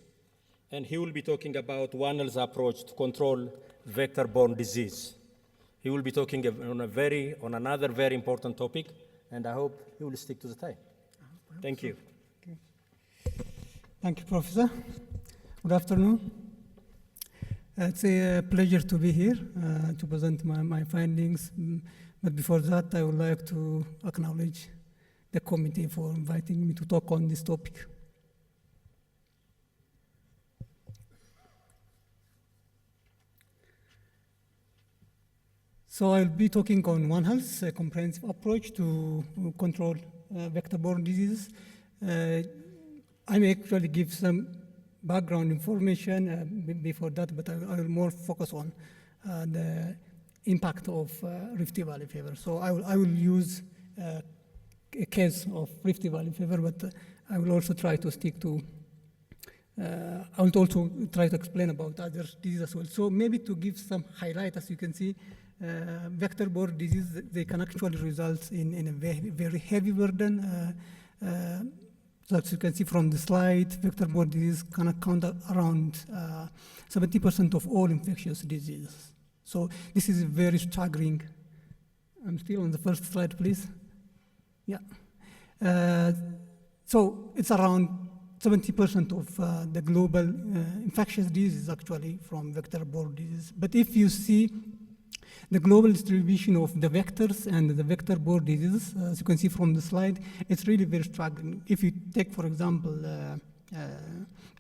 And he will be talking about One Health's approach to control vector-borne disease. He will be talking on another very important topic, and I hope he will stick to the time. Thank you. Okay. Thank you, Professor. Good afternoon. It's a pleasure to be here to present my findings. But before that, I would like to acknowledge the committee for inviting me to talk on this topic. So I'll be talking on One Health's comprehensive approach to control vector-borne diseases. I may actually give some background information before that, but I will more focus on the impact of Rift Valley fever. So I will use a case of Rift Valley fever, but I will also try to stick to, I will also try to explain about other diseases as well. So maybe to give some highlight, as you can see, vector-borne disease, they can actually result in a very, very heavy burden. So as you can see from the slide, vector-borne disease can account around 70% of all infectious diseases. So this is very staggering. I'm still on the first slide, please. Yeah. So it's around 70% of the global infectious disease is actually from vector-borne disease. But if you see the global distribution of the vectors and the vector-borne diseases, as you can see from the slide, it's really very struggling. If you take, for example,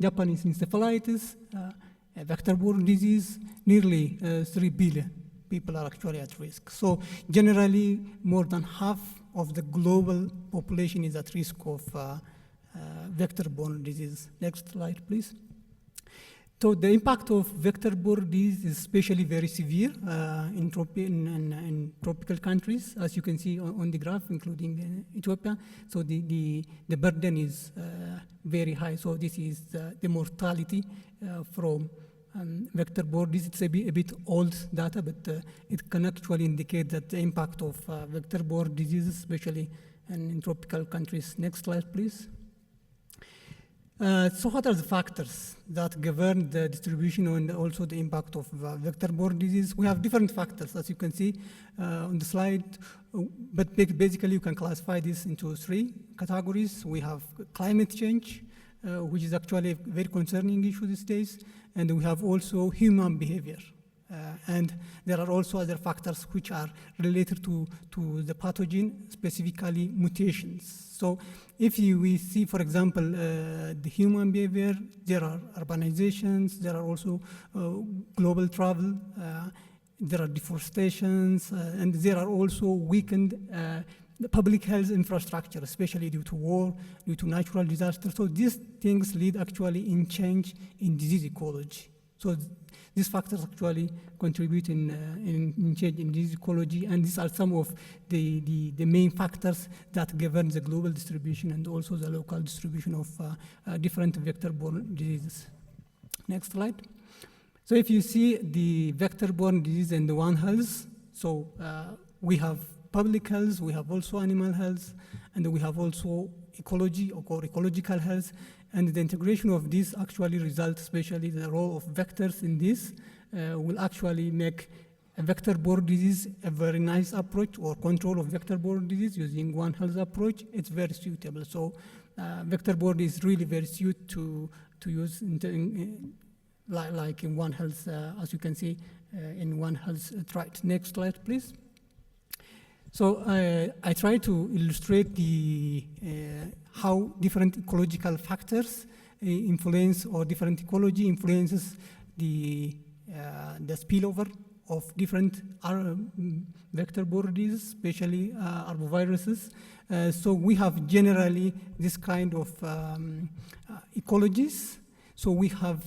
Japanese encephalitis, a vector-borne disease, nearly 3 billion people are actually at risk. So generally, more than half of the global population is at risk of vector-borne disease. Next slide, please. So the impact of vector-borne disease is especially very severe in tropical countries, as you can see on the graph, including Ethiopia. So the burden is very high. So this is the mortality from vector-borne disease. It's a bit old data, but it can actually indicate that the impact of vector-borne diseases, especially in tropical countries. Next slide, please. So what are the factors that govern the distribution and also the impact of vector-borne disease? We have different factors, as you can see on the slide, but basically you can classify this into 3 categories. We have climate change, which is actually a very concerning issue these days, and we have also human behavior. And there are also other factors which are related to the pathogen, specifically mutations. So if we see, for example, the human behavior, there are urbanizations, there are also global travel, there are deforestations, and there are also weakened the public health infrastructure, especially due to war, due to natural disasters. So these things lead actually in change in disease ecology. So these factors actually contribute in change in disease ecology, and these are some of the main factors that govern the global distribution and also the local distribution of different vector-borne diseases. Next slide. So if you see the vector-borne disease and the One Health, so we have public health, we have also animal health, and we have also ecology or ecological health. And the integration of this actually results, especially the role of vectors in this, will actually make a vector-borne disease a very nice approach, or control of vector-borne disease using One Health approach. It's very suitable. So vector-borne is really very suited to use like in One Health, as you can see in One Health tried. Next slide, please. So I try to illustrate how different ecological factors influence, or different ecology influences the spillover of different vector-borne diseases, especially arboviruses. So we have generally this kind of ecologies. So we have,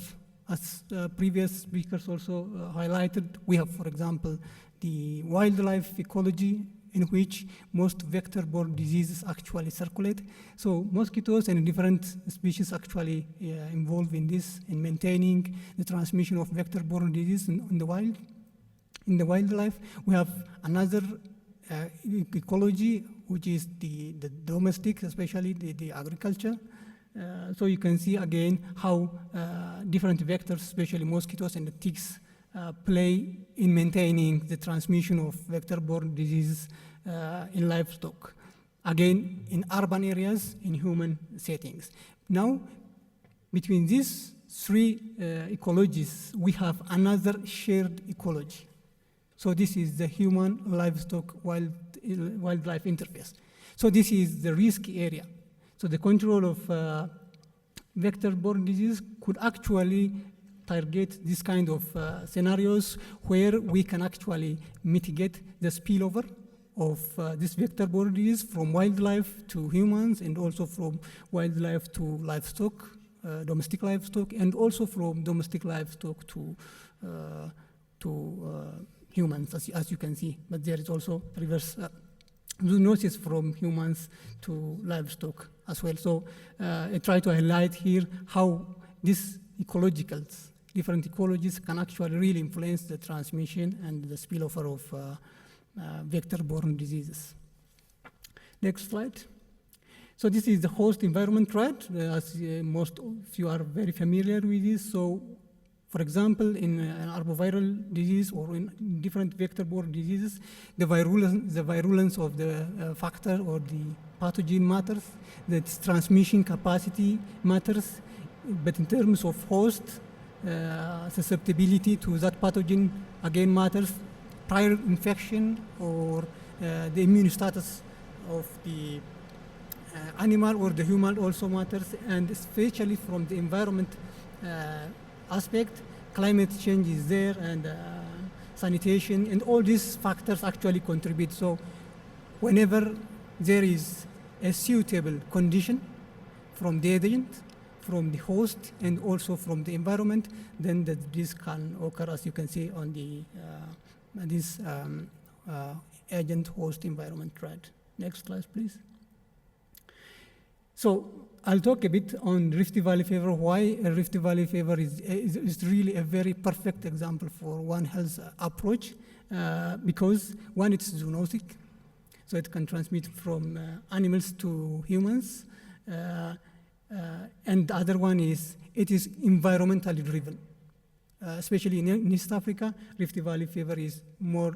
as previous speakers also highlighted, we have, for example, the wildlife ecology, in which most vector-borne diseases actually circulate. So mosquitoes and different species actually involved in this, in maintaining the transmission of vector-borne disease in the wild. In the wildlife, we have another ecology, which is the domestic, especially the agriculture. So you can see again how different vectors, especially mosquitoes and the ticks, play in maintaining the transmission of vector-borne diseases in livestock. Again, in urban areas, in human settings. Now, between these 3 ecologies, we have another shared ecology. So this is the human livestock wildlife interface. So this is the risky area. So the control of vector-borne disease could actually target this kind of scenarios where we can actually mitigate the spillover of this vector-borne disease from wildlife to humans, and also from wildlife to livestock, domestic livestock, and also from domestic livestock to humans, as you can see. But there is also reverse zoonosis from humans to livestock as well. So I try to highlight here how these ecologicals, different ecologies, can actually really influence the transmission and the spillover of vector-borne diseases. Next slide. So this is the host environment threat, as most of you are very familiar with this. So For example, in an arboviral disease or in different vector-borne diseases, the virulence of the factor or the pathogen matters, the transmission capacity matters, but in terms of host, susceptibility to that pathogen again matters, prior infection or the immune status of the animal or the human also matters, and especially from the environment aspect, climate change is there, and sanitation, and all these factors actually contribute. So whenever there is a suitable condition from the agent, from the host, and also from the environment, then this can occur, as you can see on the this agent-host environment thread. Next slide, please. So I'll talk a bit on Rift Valley fever, why Rift Valley fever is really a very perfect example for One Health approach, because one, it's zoonotic, so it can transmit from animals to humans, and the other one is, it is environmentally driven. Especially in East Africa, Rift Valley fever is more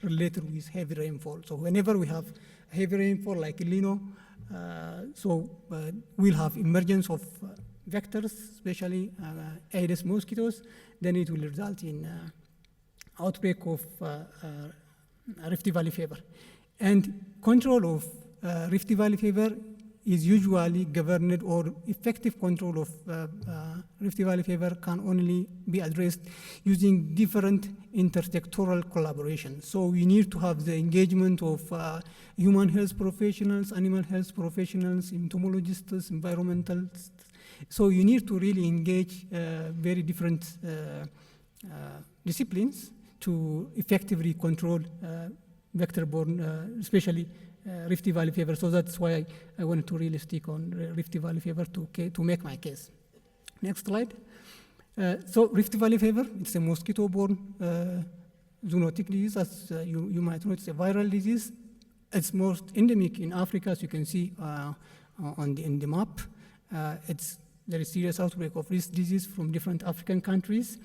related with heavy rainfall. So whenever we have heavy rainfall like El Nino, we'll have emergence of vectors, especially Aedes mosquitoes, then it will result in outbreak of Rift Valley fever. And control of Rift Valley fever is usually governed, or effective control of Rift Valley fever can only be addressed using different intersectoral collaboration. So we need to have the engagement of human health professionals, animal health professionals, entomologists, environmentalists. So you need to really engage very different disciplines to effectively control vector-borne, especially Rift Valley fever. So that's why I wanted to really stick on Rift Valley fever to make my case. Next slide. So Rift Valley fever, it's a mosquito-borne zoonotic disease. As you might know, it's a viral disease. It's most endemic in Africa, as you can see in the map. It's very serious outbreak of this disease from different African countries.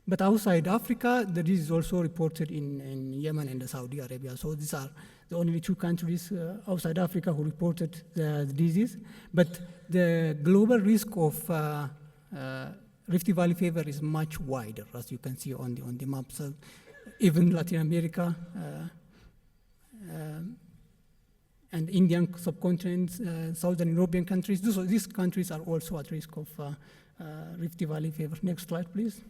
But outside Africa, the disease is also reported in Yemen and Saudi Arabia. So these are the only two countries outside Africa who reported the disease. But the global risk of Rift Valley fever is much wider, as you can see on the map. So even Latin America and Indian subcontinent, Southern European countries, these countries are also at risk of Rift Valley fever. Next slide, please.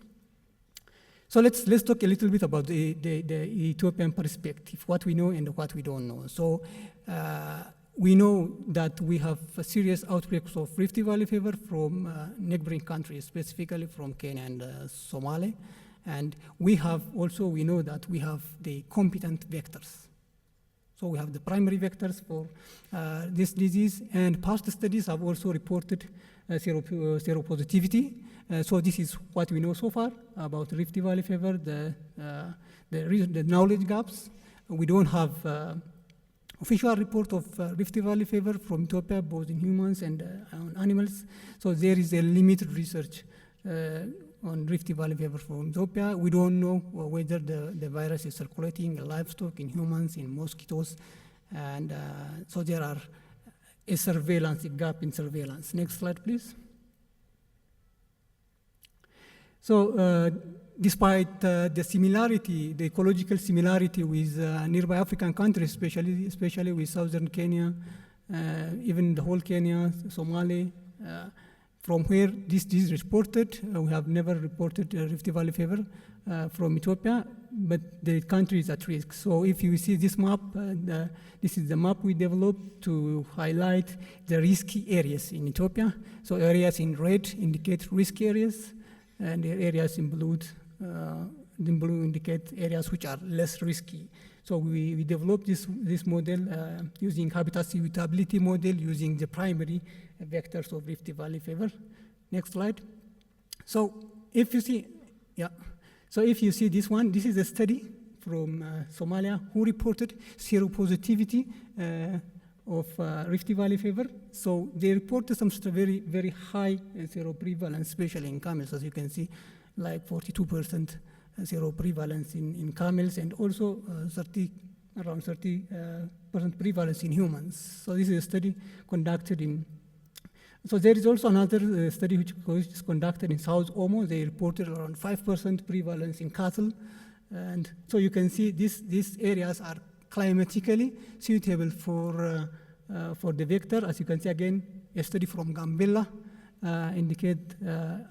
So let's talk a little bit about the Ethiopian perspective, what we know and what we don't know. So we know that we have serious outbreaks of Rift Valley fever from neighboring countries, specifically from Kenya and Somalia. And we know that we have the competent vectors. So we have the primary vectors for this disease, and past studies have also reported seropositivity. So this is what we know so far about Rift Valley fever, the knowledge gaps. We don't have official report of Rift Valley fever from Ethiopia, both in humans and on animals. So there is a limited research on Rift Valley fever from Ethiopia. We don't know whether the virus is circulating in livestock, in humans, in mosquitoes. And so there are a gap in surveillance. Next slide, please. So despite the similarity, the ecological similarity with nearby African countries, especially with southern Kenya, even the whole Kenya, Somalia, from where this is reported, we have never reported Rift Valley fever from Ethiopia, but the country is at risk. So if you see this map, this is the map we developed to highlight the risky areas in Ethiopia. So areas in red indicate risk areas, and the areas in blue indicate areas which are less risky. So we developed this model using habitat suitability model, using the primary vectors of Rift Valley fever. Next slide. So if you see this one, this is a study from Somalia who reported seropositivity Rift Valley fever. So they reported some very, very high seroprevalence, especially in camels, as you can see, like 42% seroprevalence in camels, and also around 30% prevalence in humans. So this is a study conducted in. So there is also another study which is conducted in South Omo. They reported around 5% prevalence in cattle. And so you can see these areas are climatically suitable for the vector. As you can see again, a study from Gambella indicate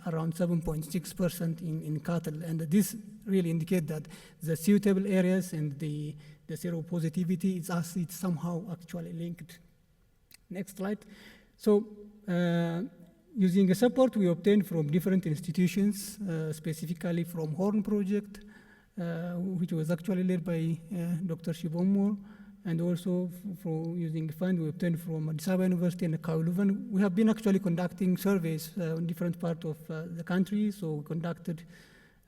around 7.6% in cattle. And this really indicate that the suitable areas and the seropositivity it's somehow actually linked. Next slide. So using a support we obtained from different institutions, specifically from Horn Project, which was actually led by Dr. Shivommo, and also for using fund we obtained from Addis Ababa University and Kauluvan. We have been actually conducting surveys in different parts of the country. So we conducted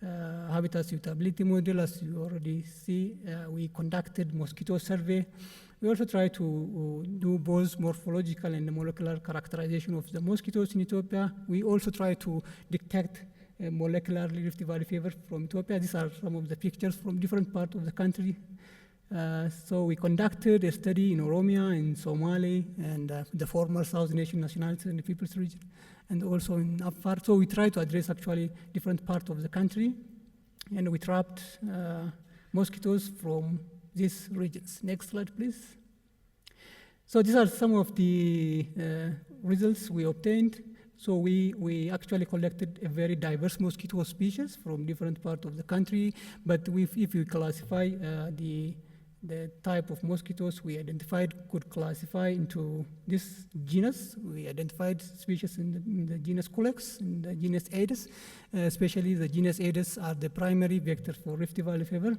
habitat suitability model, as you already see. We conducted mosquito survey. We also try to do both morphological and molecular characterization of the mosquitoes in Ethiopia. We also try to detect molecularly Rift Valley fever from Ethiopia. These are some of the pictures from different parts of the country. So we conducted a study in Oromia, in Somali, and the former South Nation Nationalities and the People's Region, and also in Afar. So we try to address actually different parts of the country, and we trapped mosquitoes from these regions. Next slide, please. So these are some of the results we obtained. So we actually collected a very diverse mosquito species from different parts of the country, but if we classify the type of mosquitoes we identified could classify into this genus. We identified species in the genus Culex, in the genus Aedes, especially the genus Aedes are the primary vector for Rift Valley fever.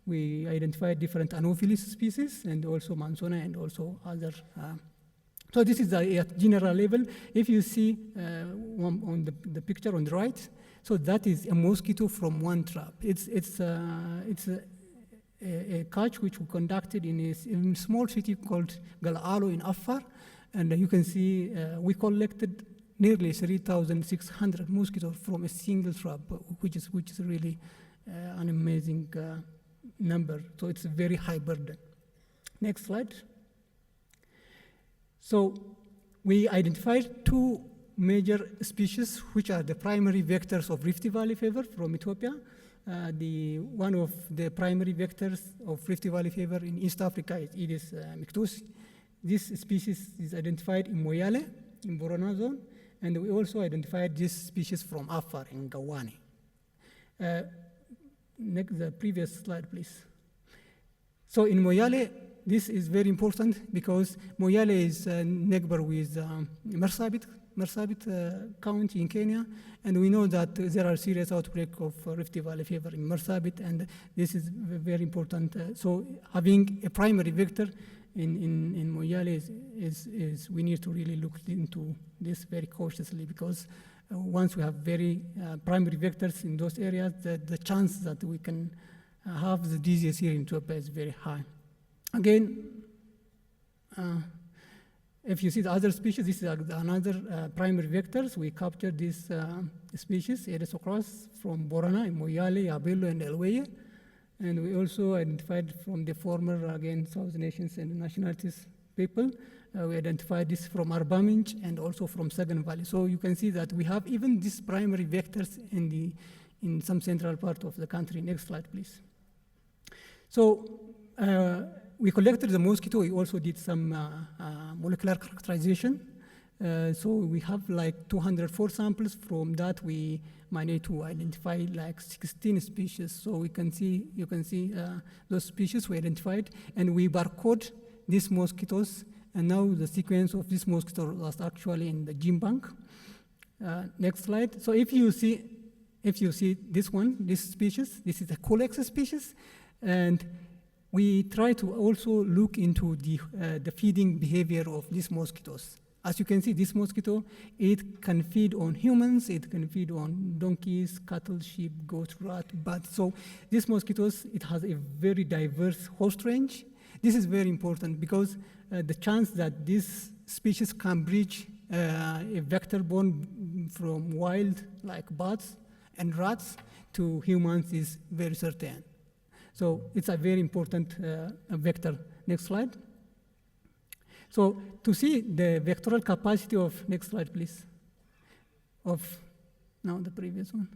We identified different Anopheles species and also Mansona and also other. So this is at general level. If you see on the picture on the right, so that is a mosquito from one trap. It's a catch which we conducted in a small city called Galalo in Afar, and you can see we collected nearly 3,600 mosquitoes from a single trap, which is really an amazing number. So it's a very high burden. Next slide. So we identified two major species which are the primary vectors of Rift Valley fever from Ethiopia. One of the primary vectors of Rift Valley fever in East Africa is Aedes mictusi. This species is identified in Moyale, in Borona zone, and we also identified this species from Afar in Gawani. Next, the previous slide, please. So in Moyale, this is very important because Moyale is a neighbor with Marsabit County in Kenya, and we know that there are serious outbreaks of Rift Valley fever in Marsabit, and this is very important. So having a primary vector in Moyale is we need to really look into this very cautiously, because once we have very primary vectors in those areas, the chance that we can have the disease here in Ethiopia is very high. Again, if you see the other species, this is another primary vectors. We captured this species, Aedes ocras, from Borana, in Moyale, Abelo, and Elweye. And we also identified from the former, again, South Nations and Nationalities people. We identified this from Arbaminch and also from Sagan Valley. So you can see that we have even these primary vectors in some central part of the country. Next slide, please. So we collected the mosquito. We also did some molecular characterization. So we have like 204 samples. From that, we managed to identify like 16 species. So you can see those species we identified, and we barcode these mosquitoes. And now the sequence of this mosquito was actually in the gene bank. Next slide. So if you see this species, this is a Culex species, and we try to also look into the feeding behavior of these mosquitoes. As you can see, this mosquito, it can feed on humans, it can feed on donkeys, cattle, sheep, goats, rat, bats. So these mosquitoes, it has a very diverse host range, This is very important because the chance that this species can bridge a vector borne from wild like bats and rats to humans is very certain. So it's a very important vector. Next slide. So to see the vectoral capacity of, next slide please, of, now the previous one.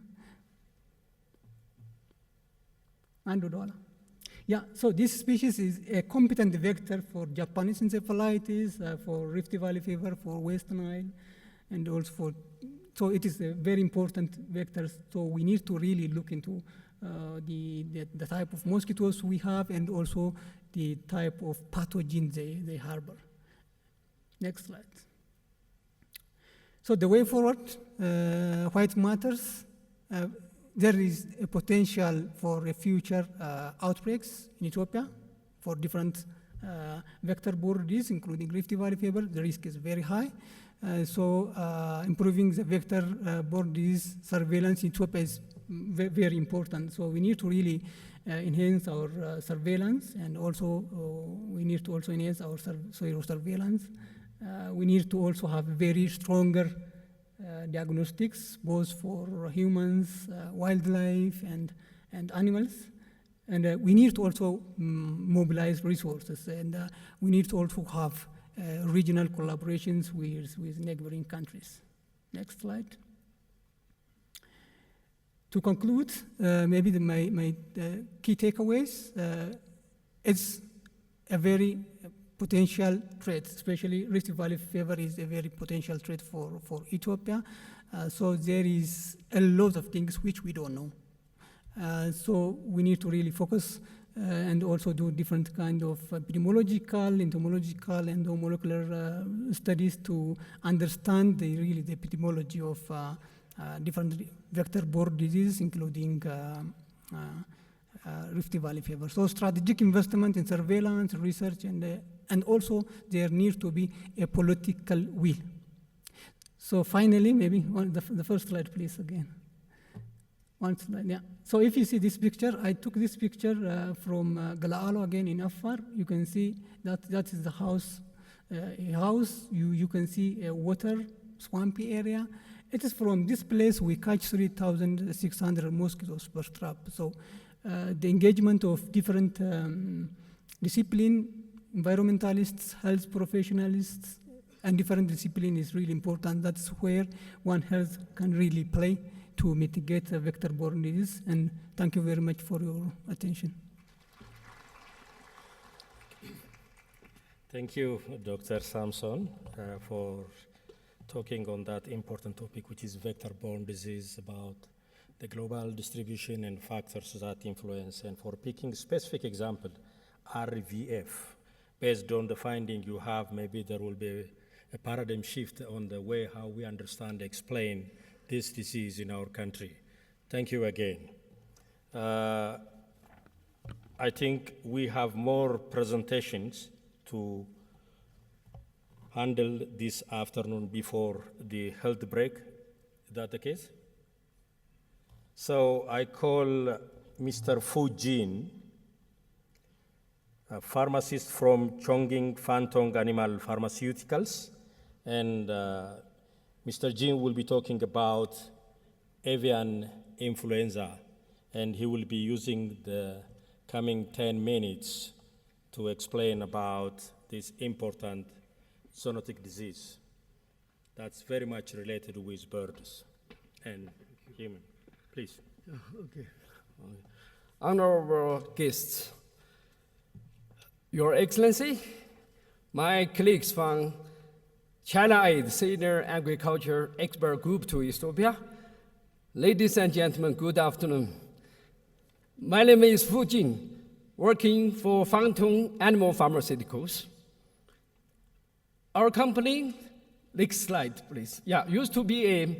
$100. Yeah, so this species is a competent vector for Japanese encephalitis, for Rift Valley fever, for West Nile, and also for, so it is a very important vector. So we need to really look into the type of mosquitoes we have and also the type of pathogens they harbor. Next slide. So the way forward, why it matters, there is a potential for a future outbreaks in Ethiopia for different vector-borne disease, including Rift Valley fever. The risk is very high. So improving the vector-borne disease surveillance in Ethiopia is very important. So we need to really enhance our surveillance, and also we need to also enhance our soil surveillance. We need to also have very stronger diagnostics, both for humans, wildlife, and animals. And we need to also mobilize resources, and we need to also have regional collaborations with neighboring countries. Next slide. To conclude, maybe my key takeaways, it's a very potential threat, especially Rift Valley fever is a very potential threat for Ethiopia. So there is a lot of things which we don't know. So we need to really focus and also do different kind of epidemiological, entomological, and molecular studies to understand the epidemiology of different vector-borne diseases, including Rift Valley fever. So strategic investment in surveillance, research, and also there needs to be a political will. So finally, maybe the first slide, please, again. One slide, yeah. So if you see this picture, I took this picture from Galaalo again in Afar. You can see that is the house. You can see a water, swampy area. It is from this place we catch 3,600 mosquitoes per trap. So the engagement of different discipline, environmentalists, health professionals, and different discipline is really important. That's where One Health can really play to mitigate vector-borne disease. And thank you very much for your attention. Thank you, Dr. Samson, for talking on that important topic, which is vector-borne disease, about the global distribution and factors that influence, and for picking specific example, RVF. Based on the finding you have, maybe there will be a paradigm shift on the way how we understand, explain this disease in our country. Thank you again. I think we have more presentations to handle this afternoon before the health break. Is that the case? So I call Mr. Fu Jin, a pharmacist from Chongqing Fantong Animal Pharmaceuticals, and Mr. Jin will be talking about avian influenza, and he will be using the coming 10 minutes to explain about this important zoonotic disease that's very much related with birds and human. Please. Okay. Honorable guests, Your Excellency, my colleagues from China Aid Senior Agriculture Expert Group to Ethiopia, ladies and gentlemen, good afternoon. My name is Fu Jin, working for Fantong Animal Pharmaceuticals. Our company, next slide, please. Yeah, used to be a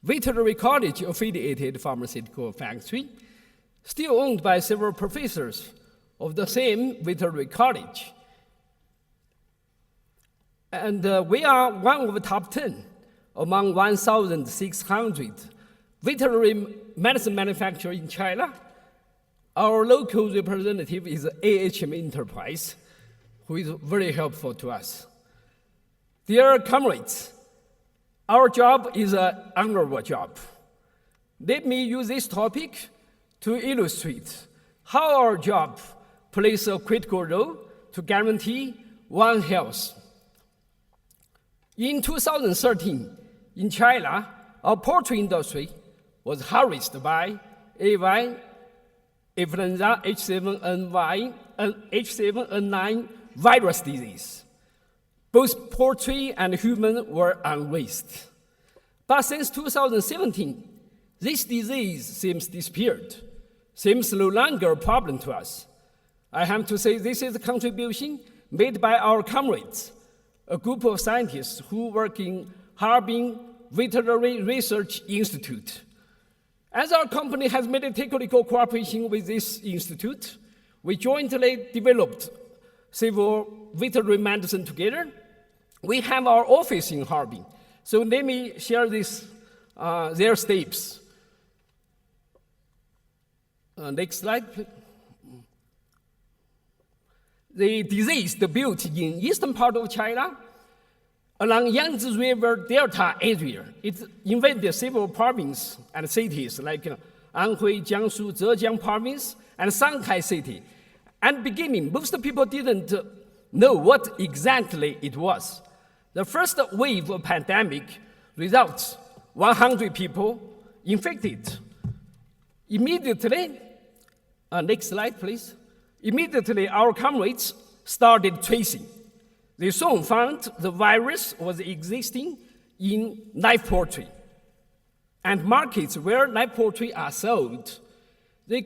veterinary college affiliated pharmaceutical factory, still owned by several professors of the same veterinary college. And we are one of the top 10 among 1,600 veterinary medicine manufacturers in China, Our local representative is AHM Enterprise, who is very helpful to us. Dear comrades, our job is an honorable job. Let me use this topic to illustrate how our job plays a critical role to guarantee One Health. In 2013, in China, our poultry industry was harassed by avian influenza H7N9 virus disease. Both poultry and human were unraised. But since 2017, this disease seems disappeared, seems no longer a problem to us. I have to say this is a contribution made by our comrades, a group of scientists who work in Harbin Veterinary Research Institute. As our company has made a technical cooperation with this institute, we jointly developed several veterinary medicine together. We have our office in Harbin. So let me share their steps. Next slide, please. The disease debuted in eastern part of China, along Yangtze River Delta area. It invaded several provinces and cities like Anhui, Jiangsu, Zhejiang province, and Shanghai city. And beginning, most people didn't know what exactly it was. The first wave of pandemic results 100 people infected. Immediately, next slide, please. Immediately, our comrades started tracing. They soon found the virus was existing in live poultry. And markets where live poultry are sold, they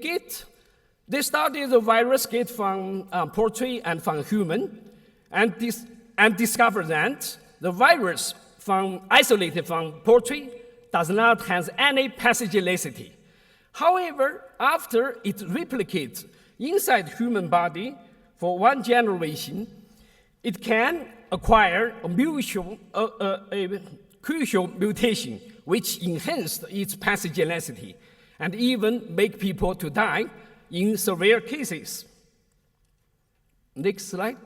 started the virus get from poultry and from human, and discovered that the virus isolated from poultry does not have any pathogenicity. However, after it replicates inside human body for one generation, it can acquire a crucial mutation which enhanced its pathogenicity and even make people to die in severe cases. Next slide.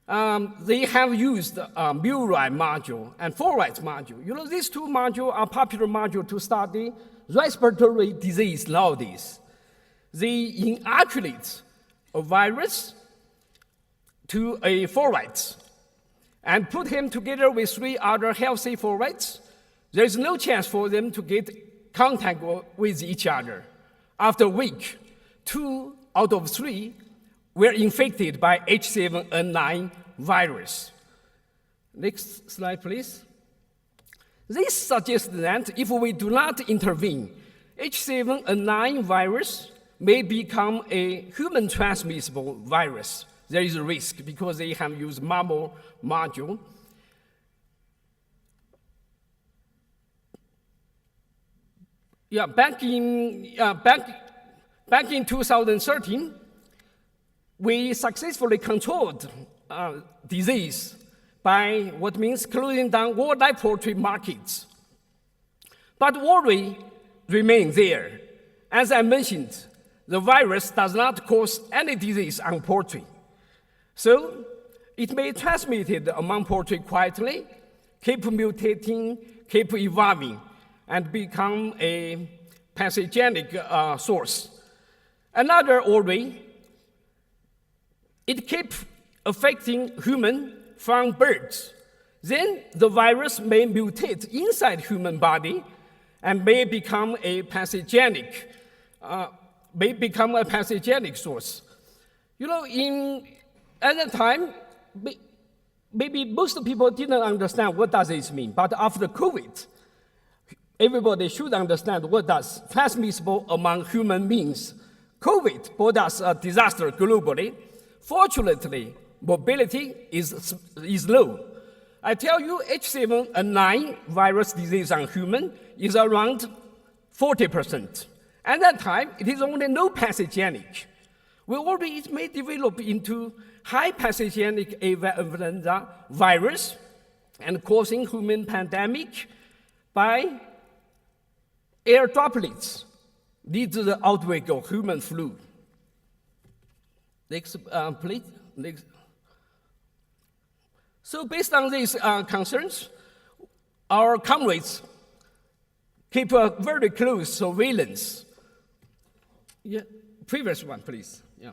They have used Murine module and Forwright module. You know, these two modules are popular modules to study respiratory disease nowadays. They inoculate a virus to a Forwright and put him together with 3 other healthy Forwrights. There is no chance for them to get contact with each other. After a week, 2 out of 3 were infected by H7N9 virus. Next slide, please. This suggests that if we do not intervene, H7N9 virus may become a human transmissible virus. There is a risk because they have used MAMO module. Yeah, back in 2013, we successfully controlled disease by what means closing down all live poultry markets. But worry remains there. As I mentioned, the virus does not cause any disease on poultry. So it may be transmitted among poultry quietly, keep mutating, keep evolving, and become a pathogenic source. Another worry, it keeps affecting human from birds. Then the virus may mutate inside human body and may become a pathogenic source. You know, at that time, maybe most people didn't understand what does this mean. But after COVID, everybody should understand what does transmissible among human means. COVID brought us a disaster globally. Fortunately, mobility is low. I tell you, H7N9 virus disease on human is around 40%. At that time, it is only no pathogenic. It may develop into high pathogenic avian influenza virus and causing human pandemic by air droplets, lead to the outbreak of human flu. Next, please. Next. So based on these concerns, our comrades keep a very close surveillance. Yeah, previous one, please. Yeah.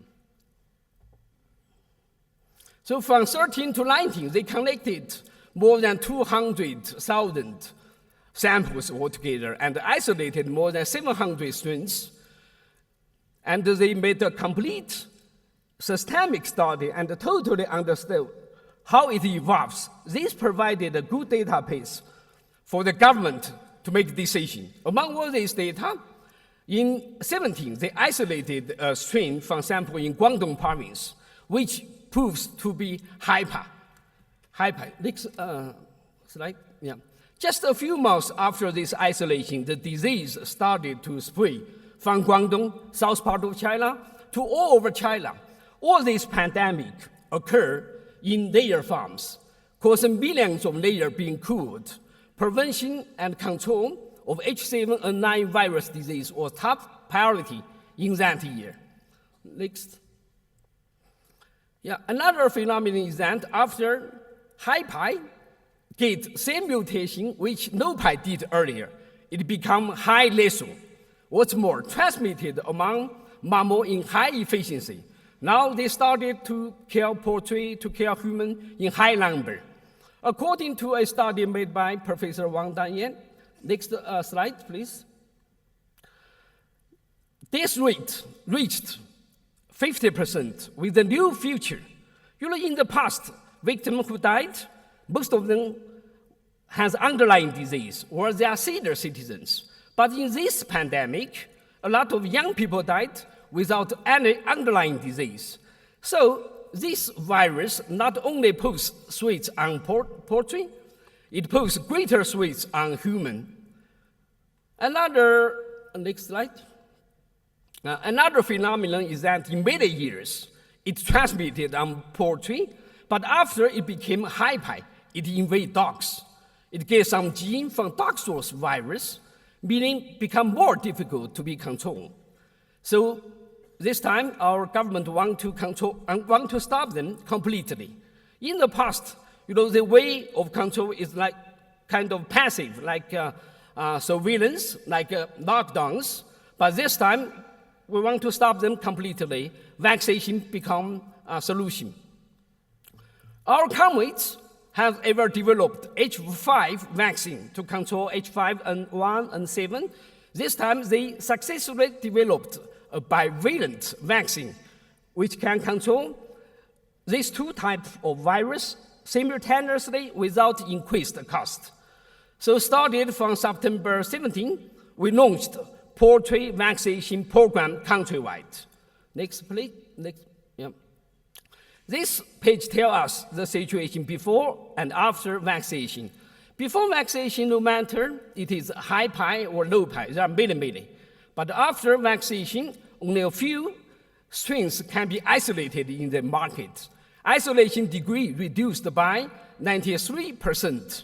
So from 13 to 19, they collected more than 200,000 samples altogether and isolated more than 700 strains. And they made a complete systemic study and totally understood how it evolves. This provided a good database for the government to make decisions. Among all this data, in 17, they isolated a strain from sample in Guangdong province, which proves to be Hypa. Next slide. Yeah. Just a few months after this isolation, the disease started to spread from Guangdong, south part of China, to all over China. All this pandemic occurred in layer farms, causing millions of layers being killed. Prevention and control of H7N9 virus disease was top priority in that year. Next. Yeah, another phenomenon is that after Hypa get same mutation which NoPi did earlier, it become high lethal. What's more, transmitted among mammal in high efficiency. Now they started to kill poultry, to kill human in high number. According to a study made by Professor Wang Danyan, next slide, please. This rate reached 50% with the new feature. You know, in the past, victims who died, most of them has underlying disease or they are senior citizens. But in this pandemic, a lot of young people died without any underlying disease. So this virus not only poses threats on poultry, it poses greater threats on human. Next slide. Another phenomenon is that in middle years, it transmitted on poultry, but after it became Hypa, it invaded dogs. It gets some gene from dog source virus, meaning become more difficult to be controlled. So this time, our government want to stop them completely. In the past, you know, the way of control is like kind of passive, like surveillance, like lockdowns. But this time, we want to stop them completely. Vaccination become a solution. Our comrades have ever developed H5 vaccine to control H5N1 and 7. This time, they successfully developed a bivalent vaccine, which can control these two types of virus simultaneously without increased cost. So started from September 17, we launched poultry vaccination program countrywide. Next, please. Next. Yeah. This page tells us the situation before and after vaccination. Before vaccination, no matter it is Hypa or NoPi, there are many. But after vaccination, only a few strains can be isolated in the market. Isolation degree reduced by 93%.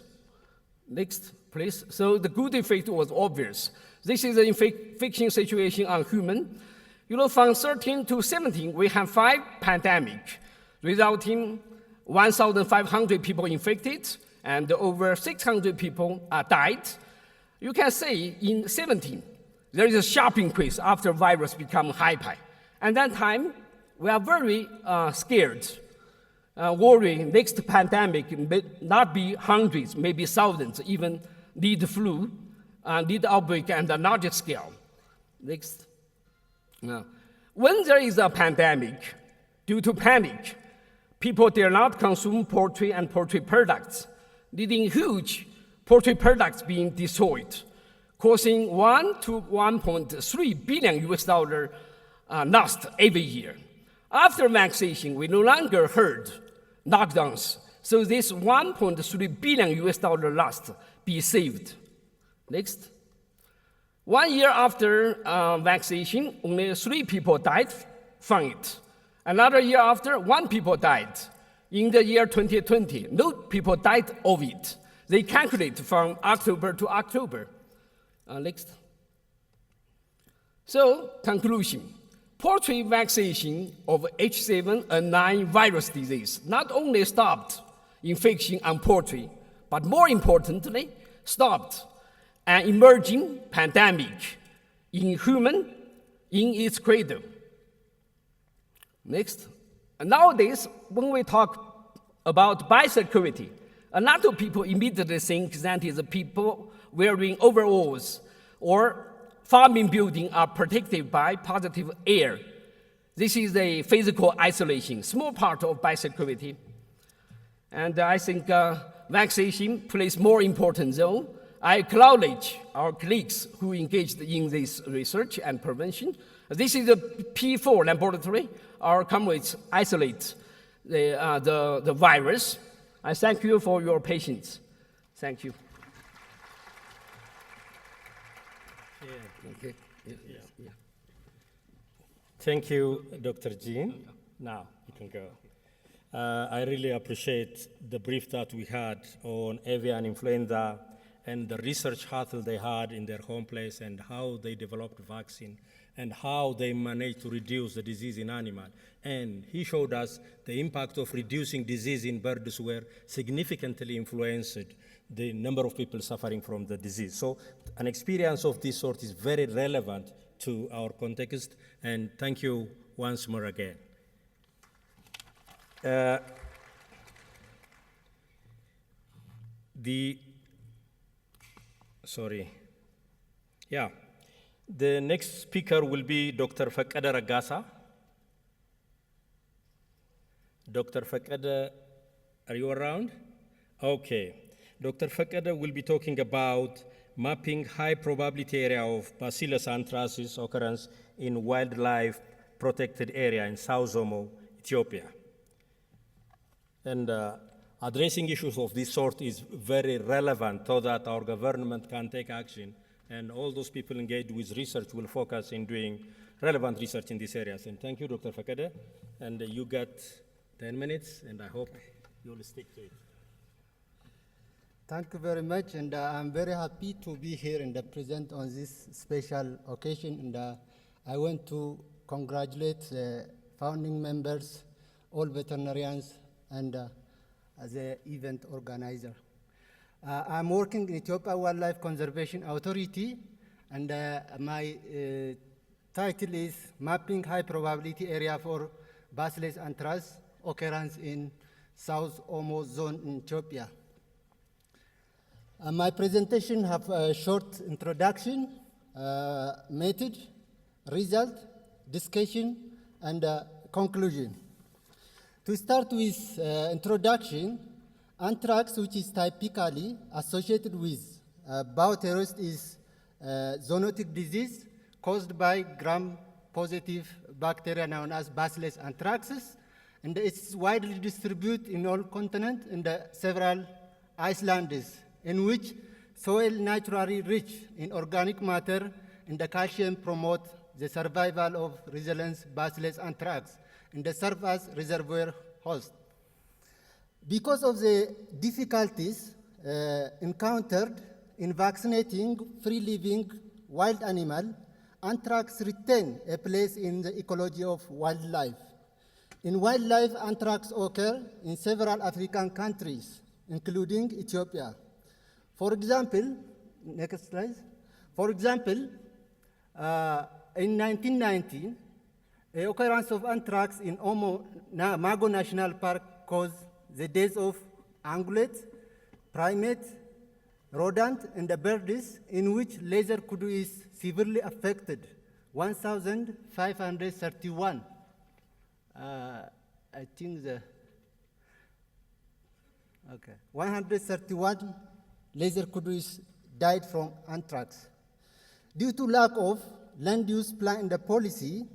Next, please. So the good effect was obvious. This is an infection situation on human. You know, from 13 to 17, we have 5 pandemics, resulting 1,500 people infected and over 600 people died. You can say in 17, there is a sharp increase after virus become Hypa. And that time, we are very scared, worrying next pandemic may not be hundreds, maybe thousands, even lead flu, lead outbreak and a larger scale. Next. When there is a pandemic, due to panic, people dare not consume poultry and poultry products, leading huge poultry products being destroyed, causing $1 to 1.3 billion lost every year. After vaccination, we no longer heard lockdowns, so this $1.3 billion lost be saved. Next. 1 year after vaccination, only 3 people died from it. Another year after, 1 people died. In the year 2020, no people died of it. They calculate from October to October. Next. So, conclusion. Poultry vaccination of H7N9 virus disease not only stopped infection on poultry, but more importantly, stopped an emerging pandemic in human in its cradle. Next. Nowadays, when we talk about biosecurity, a lot of people immediately think that is people wearing overalls or farming buildings are protected by positive air. This is a physical isolation, small part of biosecurity. And I think vaccination plays more important role. I acknowledge our colleagues who engaged in this research and prevention. This is a P4 laboratory. Our comrades isolate the virus. I thank you for your patience. Thank you. Okay. Yeah. Thank you, Dr. Jean. Now, you can go. I really appreciate the brief that we had on avian influenza and the research hustle they had in their home place and how they developed vaccine and how they managed to reduce the disease in animal. And he showed us the impact of reducing disease in birds were significantly influenced the number of people suffering from the disease. So an experience of this sort is very relevant to our context, and thank you once more again. The next speaker will be Dr. Fakada Ragasa. Dr. Fakada, are you around? Okay. Dr. Fakada will be talking about mapping high probability area of Bacillus anthracis occurrence in wildlife protected area in South Omo, Ethiopia. And addressing issues of this sort is very relevant so that our government can take action, and all those people engaged with research will focus in doing relevant research in these areas. And thank you, Dr. Fakada. And you got 10 minutes, and I hope you'll stick to it. Thank you very much, and I'm very happy to be here and present on this special occasion. And I want to congratulate the founding members, all veterinarians, and the event organizer. I'm working in Ethiopia Wildlife Conservation Authority, and my title is Mapping High Probability Area for Bacillus anthracis Occurrence in South Omo Zone in Ethiopia. My presentation have a short introduction, method, result, discussion, and conclusion. To start with introduction, anthrax, which is typically associated with bioterrorist, is zoonotic disease caused by gram-positive bacteria known as Bacillus anthracis, and it's widely distributed in all continents and several islands, in which soil naturally rich in organic matter and the calcium promote the survival of resilient Bacillus anthracis and serve as reservoir host. Because of the difficulties encountered in vaccinating free-living wild animal, anthrax retain a place in the ecology of wildlife. In wildlife, anthrax occur in several African countries, including Ethiopia. For example, next slide. For example, in 1919, the occurrence of anthrax in Mago National Park caused the death of ungulate, primate, rodent, and the birds, in which laser kudu is severely affected, 1,531. I think 131 laser kudus died from anthrax. Due to lack of land use plan in the policy,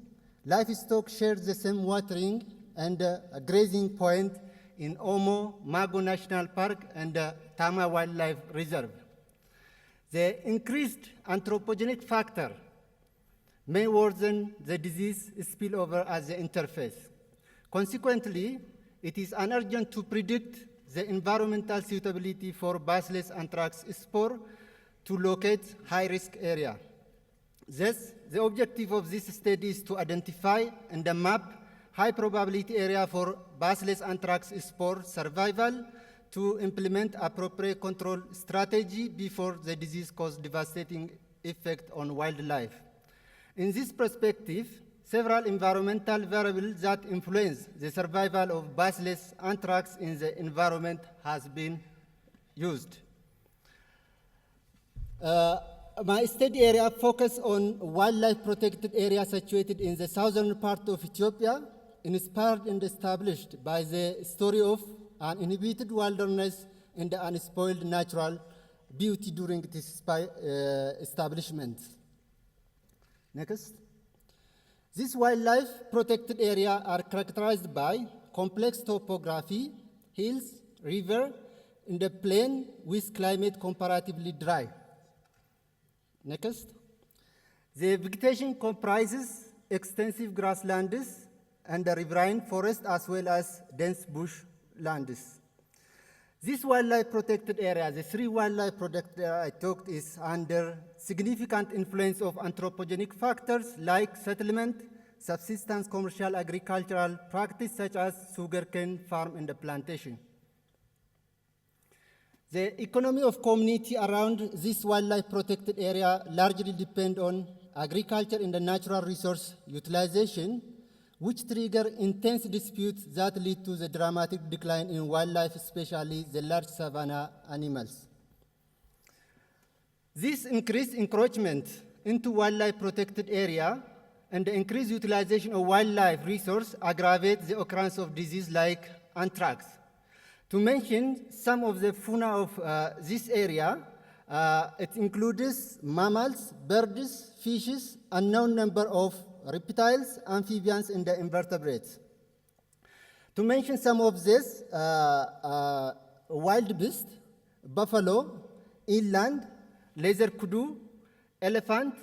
livestock shared the same watering and a grazing point in Omo, Mago National Park, and Tama Wildlife Reserve. The increased anthropogenic factor may worsen the disease spillover at the interface. Consequently, it is urgent to predict the environmental suitability for Bacillus anthracis spore to locate high-risk area. Thus, the objective of this study is to identify and map high probability area for Bacillus anthrax spore survival to implement appropriate control strategy before the disease causes devastating effect on wildlife. In this perspective, several environmental variables that influence the survival of Bacillus anthrax in the environment has been used. My study area focused on wildlife protected area situated in the southern part of Ethiopia, inspired and established by the story of an inhabited wilderness and the unspoiled natural beauty during its establishment. Next. These wildlife protected areas are characterized by complex topography, hills, river, and a plain with climate comparatively dry. Next. The vegetation comprises extensive grasslands and a riverine forest as well as dense bushlands. This wildlife protected area, the three wildlife protected areas I talked, is under significant influence of anthropogenic factors like settlement, subsistence, commercial agricultural practice such as sugarcane farm and the plantation. The economy of community around this wildlife protected area largely depend on agriculture and the natural resource utilization, which trigger intense disputes that lead to the dramatic decline in wildlife, especially the large savanna animals. This increased encroachment into wildlife protected area and the increased utilization of wildlife resource aggravate the occurrence of disease like anthrax. To mention some of the fauna of this area, it includes mammals, birds, fishes, unknown number of reptiles, amphibians, and the invertebrates. To mention some of this, wild beast, buffalo, eland, laser kudu, elephant,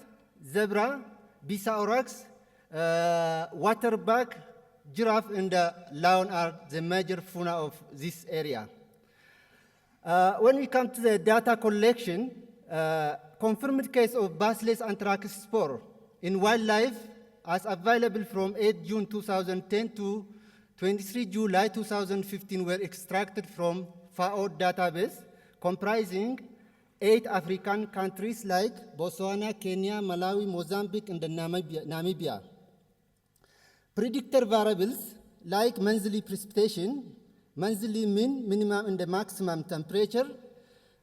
zebra, Bisa-aurochs, waterbuck, giraffe, and lion are the major fauna of this area. When we come to the data collection, confirmed case of Bacillus anthrax spore in wildlife as available from 8 June 2010 to 23 July 2015 were extracted from FAO database comprising 8 African countries like Botswana, Kenya, Malawi, Mozambique, and Namibia. Predictor variables like monthly precipitation, monthly mean, minimum, and the maximum temperature,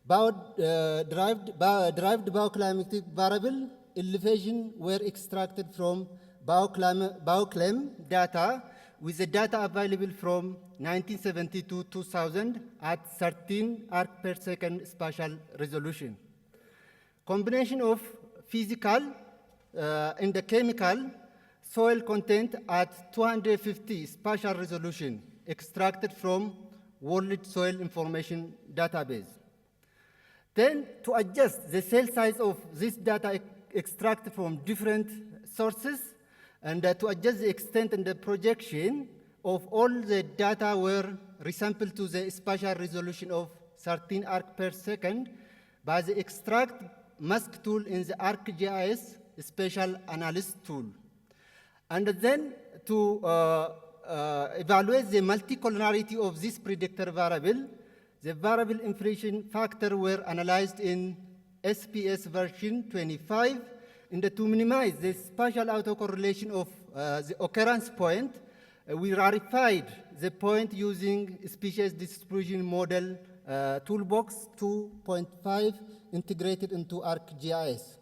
derived bioclimatic variable, elevation were extracted from bioclim data with the data available from 1972 to 2000 at 13 arc per second spatial resolution. Combination of physical and the chemical soil content at 250 spatial resolution extracted from World Soil Information Database. Then to adjust the cell size of this data extracted from different sources and to adjust the extent and the projection of all the data were resampled to the spatial resolution of 13 arc per second by the extract mask tool in the ArcGIS spatial analysis tool. And then to evaluate the multicolority of this predictor variable, the variable inflation factor were analyzed in SPS version 25, and to minimize the spatial autocorrelation of the occurrence point, we rarefied the point using species distribution model toolbox 2.5 integrated into ArcGIS.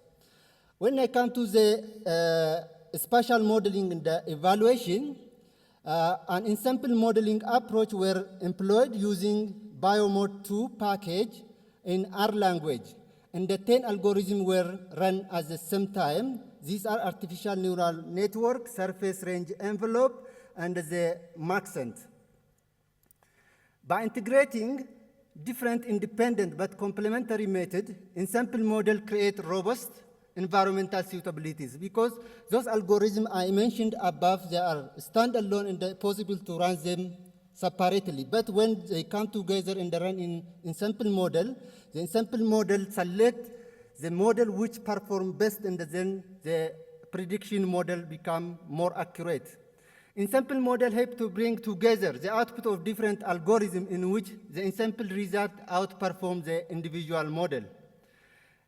When I come to the spatial modeling and the evaluation, an ensemble modeling approach were employed using Biomod 2 package in R language, and the 10 algorithms were run at the same time. These are artificial neural network, surface range envelope, and the Maxent. By integrating different independent but complementary methods, ensemble model create robust environmental suitabilities, because those algorithms I mentioned above, they are standalone and possible to run them separately. But when they come together and they run in ensemble model, the ensemble model select the model which perform best, and then the prediction model become more accurate. Ensemble model help to bring together the output of different algorithms in which the ensemble result outperform the individual model.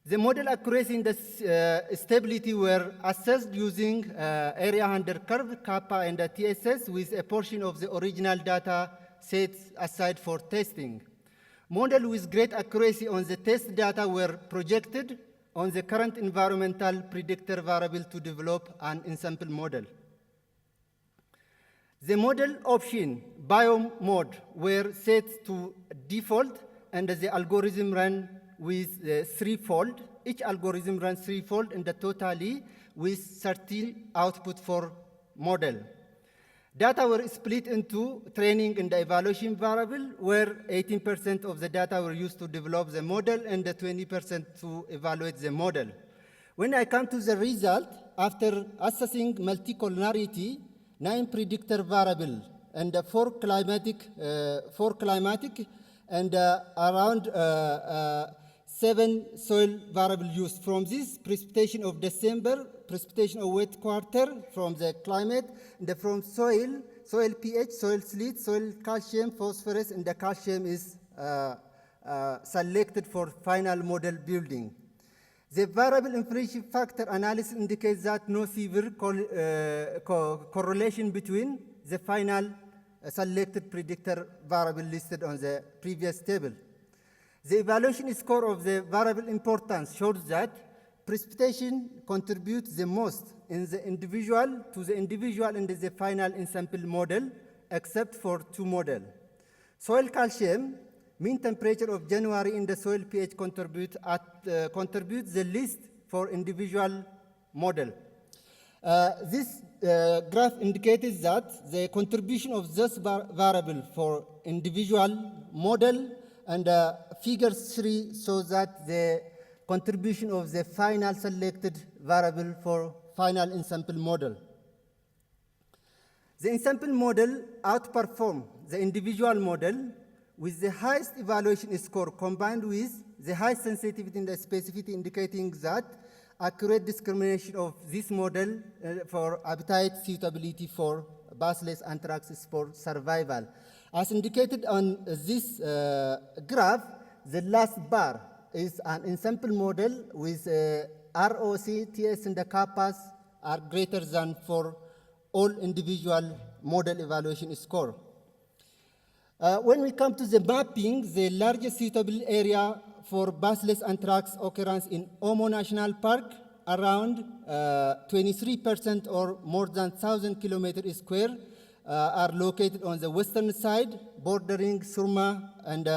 The model accuracy and the stability were assessed using area under curve, kappa, and the TSS with a portion of the original data set aside for testing. Models with great accuracy on the test data were projected on the current environmental predictor variable to develop an ensemble model. The model option biomode were set to default, and the algorithm ran with threefold. Each algorithm runs threefold, and totally with 13 output for model. Data were split into training and the evaluation variable, where 18% of the data were used to develop the model and 20% to evaluate the model. When I come to the result, after assessing multicollinearity, 9 predictor variable and 4 climatic, and around 7 soil variable used. From this, precipitation of December, precipitation of wet quarter from the climate, and from soil pH, soil sleet, soil calcium, phosphorus, and the calcium is selected for final model building. The variable inflation factor analysis indicates that no severe correlation between the final selected predictor variable listed on the previous table. The evaluation score of the variable importance shows that precipitation contributes the most in the individual to the individual and the final ensemble model, except for 2 models. Soil calcium, mean temperature of January in the soil pH contributes the least for individual model. This graph indicates that the contribution of this variable for individual model, and figure 3 shows that the contribution of the final selected variable for final ensemble model. The ensemble model outperforms the individual model with the highest evaluation score combined with the high sensitivity and the specificity, indicating that accurate discrimination of this model for habitat suitability for Bacillus anthrax spore survival. As indicated on this graph, the last bar is an ensemble model with ROC, TS, and the kappas are greater than for all individual model evaluation score. When we come to the mapping, the largest suitable area for Bacillus anthrax occurrence in Omo National Park, around 23% or more than 1,000 kilometers square, are located on the western side, bordering Surma and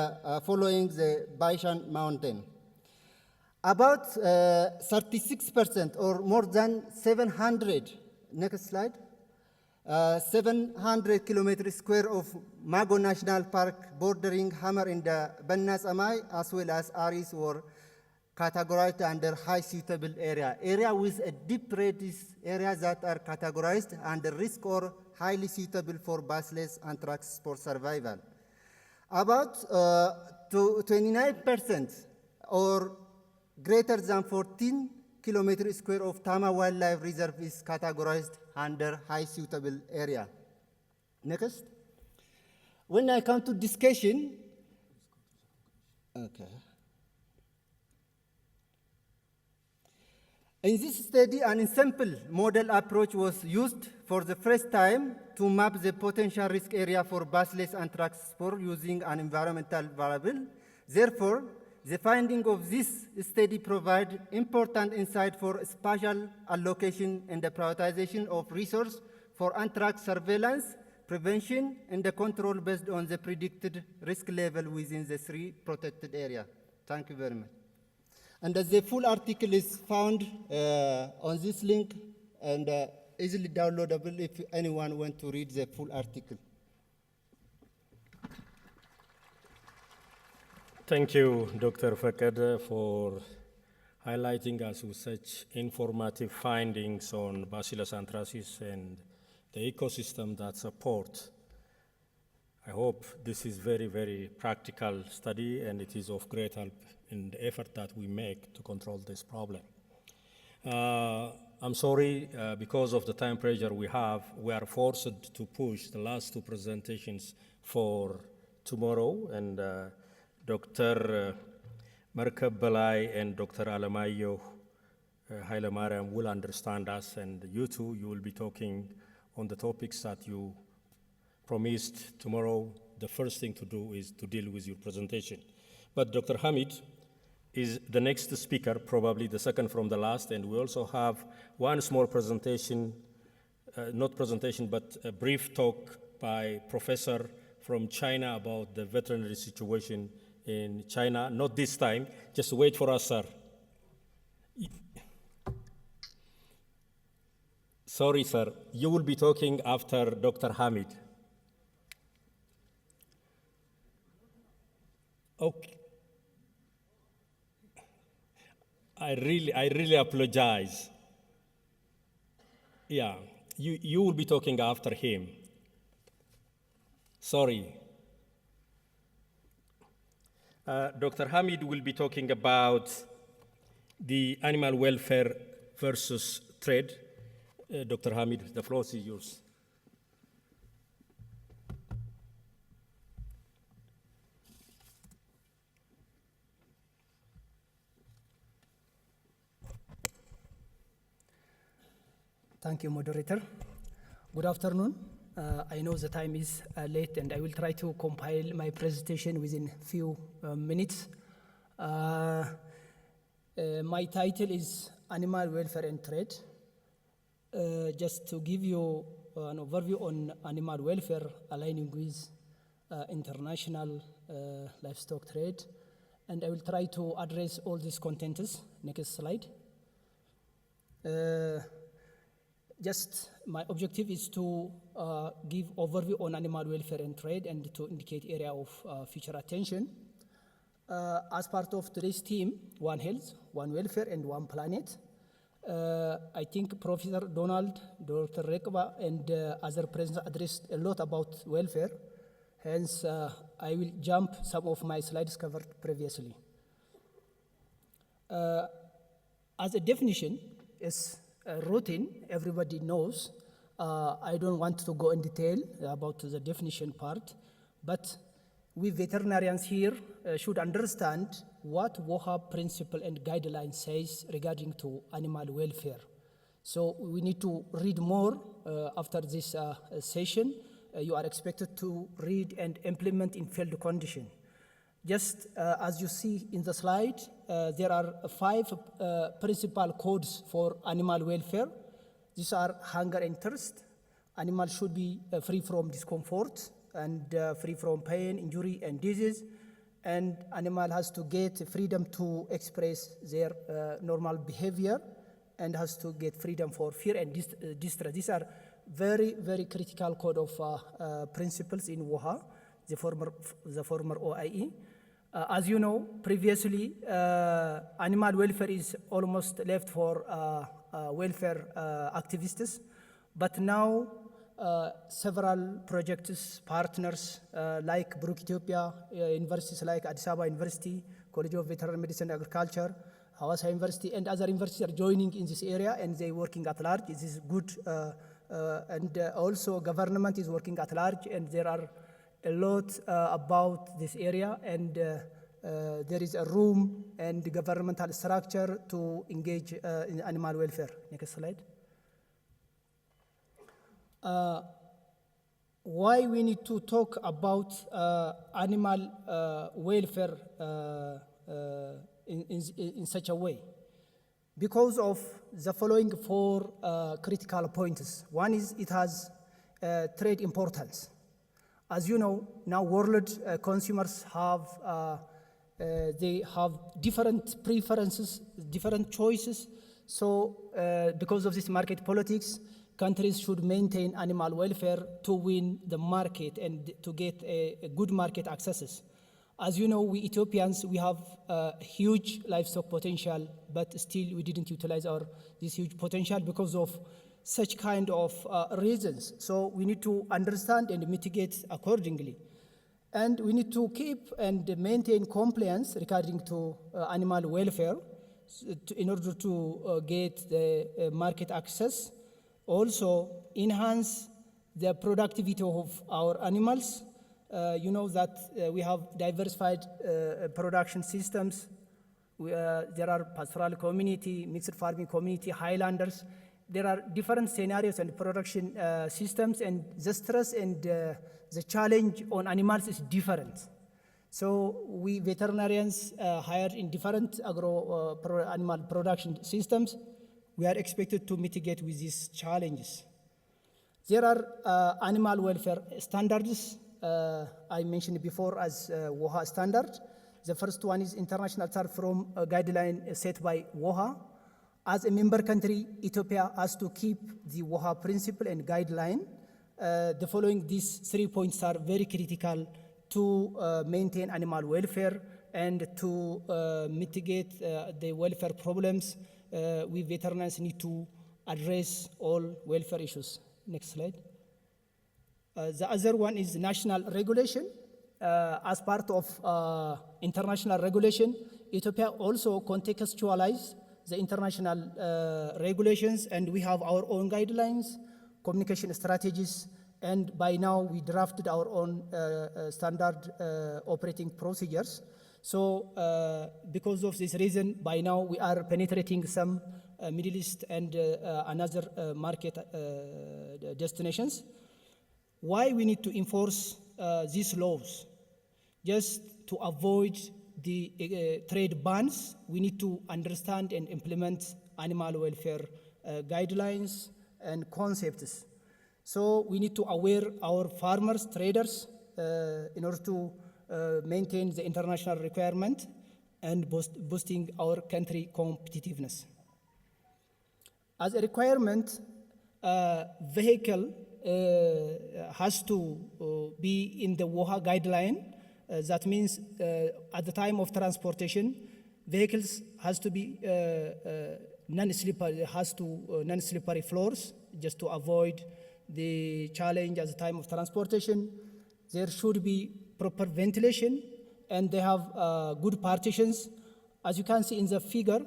following the Baishan mountain. About 36% or more than 700, next slide, 700 kilometers square of Mago National Park bordering Hamar in the Bannas Amai, as well as Aris, were categorized under high suitable area. Area with a deep red is areas that are categorized under risk or highly suitable for Bacillus anthrax spore survival. About 29% or greater than 14 kilometers square of Tama Wildlife Reserve is categorized under high suitable area. Next. When I come to discussion, okay. In this study, an ensemble model approach was used for the first time to map the potential risk area for Bacillus anthrax spore using an environmental variable. Therefore, the finding of this study provide important insight for spatial allocation and the prioritization of resource for anthrax surveillance, prevention, and the control based on the predicted risk level within the 3 protected area. Thank you very much. And the full article is found on this link and easily downloadable if anyone wants to read the full article. Thank you, Dr. Fakad, for highlighting us with such informative findings on Bacillus anthracis and the ecosystem that support. I hope this is very, very practical study, and it is of great help in the effort that we make to control this problem. I'm sorry, because of the time pressure we have, we are forced to push the last two presentations for tomorrow, and Dr. Markab Balai and Dr. Alamayo Haile Mariam will understand us, and you two, you will be talking on the topics that you promised tomorrow. The first thing to do is to deal with your presentation. But Dr. Hamid is the next speaker, probably the second from the last, and we also have one small presentation, not presentation, but a brief talk by professor from China about the veterinary situation in China. Not this time, just wait for us, sir. Sorry, sir, you will be talking after Dr. Hamid. Okay. I really apologize. Yeah, you will be talking after him. Sorry. Dr. Hamid will be talking about the animal welfare versus trade. Dr. Hamid, the floor is yours. Thank you, moderator. Good afternoon. I know the time is late, and I will try to compile my presentation within few minutes. My title is Animal Welfare and Trade. Just to give you an overview on animal welfare aligning with international livestock trade, and I will try to address all these contents. Next slide. Just my objective is to give overview on animal welfare and trade and to indicate area of future attention. As part of today's theme, One Health, One Welfare, and One Planet, I think Professor Donald, Dr. Rekba, and other presenters addressed a lot about welfare. Hence, I will jump some of my slides covered previously. As a definition, is routine, everybody knows. I don't want to go in detail about the definition part, but we veterinarians here should understand what WOHA principle and guideline says regarding to animal welfare. So we need to read more after this session. You are expected to read and implement in field condition. Just as you see in the slide, there are 5 principal codes for animal welfare. These are hunger and thirst. Animals should be free from discomfort and free from pain, injury, and disease. And animal has to get freedom to express their normal behavior and has to get freedom for fear and distress. These are very, very critical code of principles in WOHA, the former OIE. As you know, previously, animal welfare is almost left for welfare activists, but now several projects, partners like Brook Ethiopia, universities like Addis Ababa University, College of Veterinary Medicine and Agriculture, Hawassa University, and other universities are joining in this area, and they're working at large. This is good, and also government is working at large, and there are a lot about this area, and there is a room and governmental structure to engage in animal welfare. Next slide. Why we need to talk about animal welfare in such a way? Because of the following 4 critical points. One is it has trade importance. As you know, now world consumers have they have different preferences, different choices. So because of this market politics, countries should maintain animal welfare to win the market and to get a good market accesses. As you know, we Ethiopians, we have huge livestock potential, but still we didn't utilize this huge potential because of such kind of reasons. So we need to understand and mitigate accordingly. And we need to keep and maintain compliance regarding to animal welfare. in order to get the market access. Also, enhance the productivity of our animals. You know that we have diversified production systems. There are pastoral community, mixed farming community, highlanders. There are different scenarios and production systems, and the stress and the challenge on animals is different. So we veterinarians hired in different animal production systems, we are expected to mitigate with these challenges. There are animal welfare standards I mentioned before as WOHA standard. The first one is international standard from a guideline set by WOHA. As a member country, Ethiopia has to keep the WOHA principle and guideline. The following, these 3 points are very critical to maintain animal welfare and to mitigate the welfare problems. We veterinarians need to address all welfare issues. Next slide. The other one is national regulation. As part of international regulation, Ethiopia also contextualized the international regulations, and we have our own guidelines, communication strategies, and by now we drafted our own standard operating procedures. So because of this reason, by now we are penetrating some Middle East and another market destinations. Why we need to enforce these laws? Just to avoid the trade bans, we need to understand and implement animal welfare guidelines and concepts. So we need to aware our farmers, traders, in order to maintain the international requirement and boosting our country competitiveness. As a requirement, vehicle has to be in the WOHA guideline. That means at the time of transportation, vehicles has to be non-slippery floors, just to avoid the challenge at the time of transportation. There should be proper ventilation, and they have good partitions. As you can see in the figure,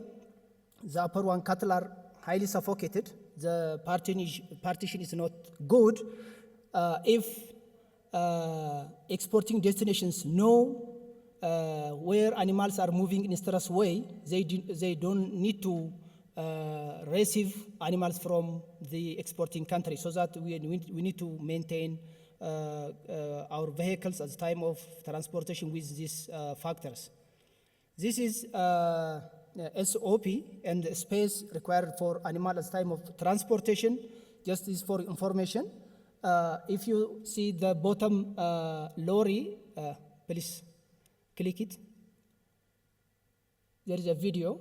the upper one cattle are highly suffocated. The partition is not good. If exporting destinations know where animals are moving in a stress way, they don't need to receive animals from the exporting country, so that we need to maintain our vehicles at the time of transportation with these factors. This is SOP and space required for animal at the time of transportation. Just this for information. If you see the bottom lorry, please click it. There is a video.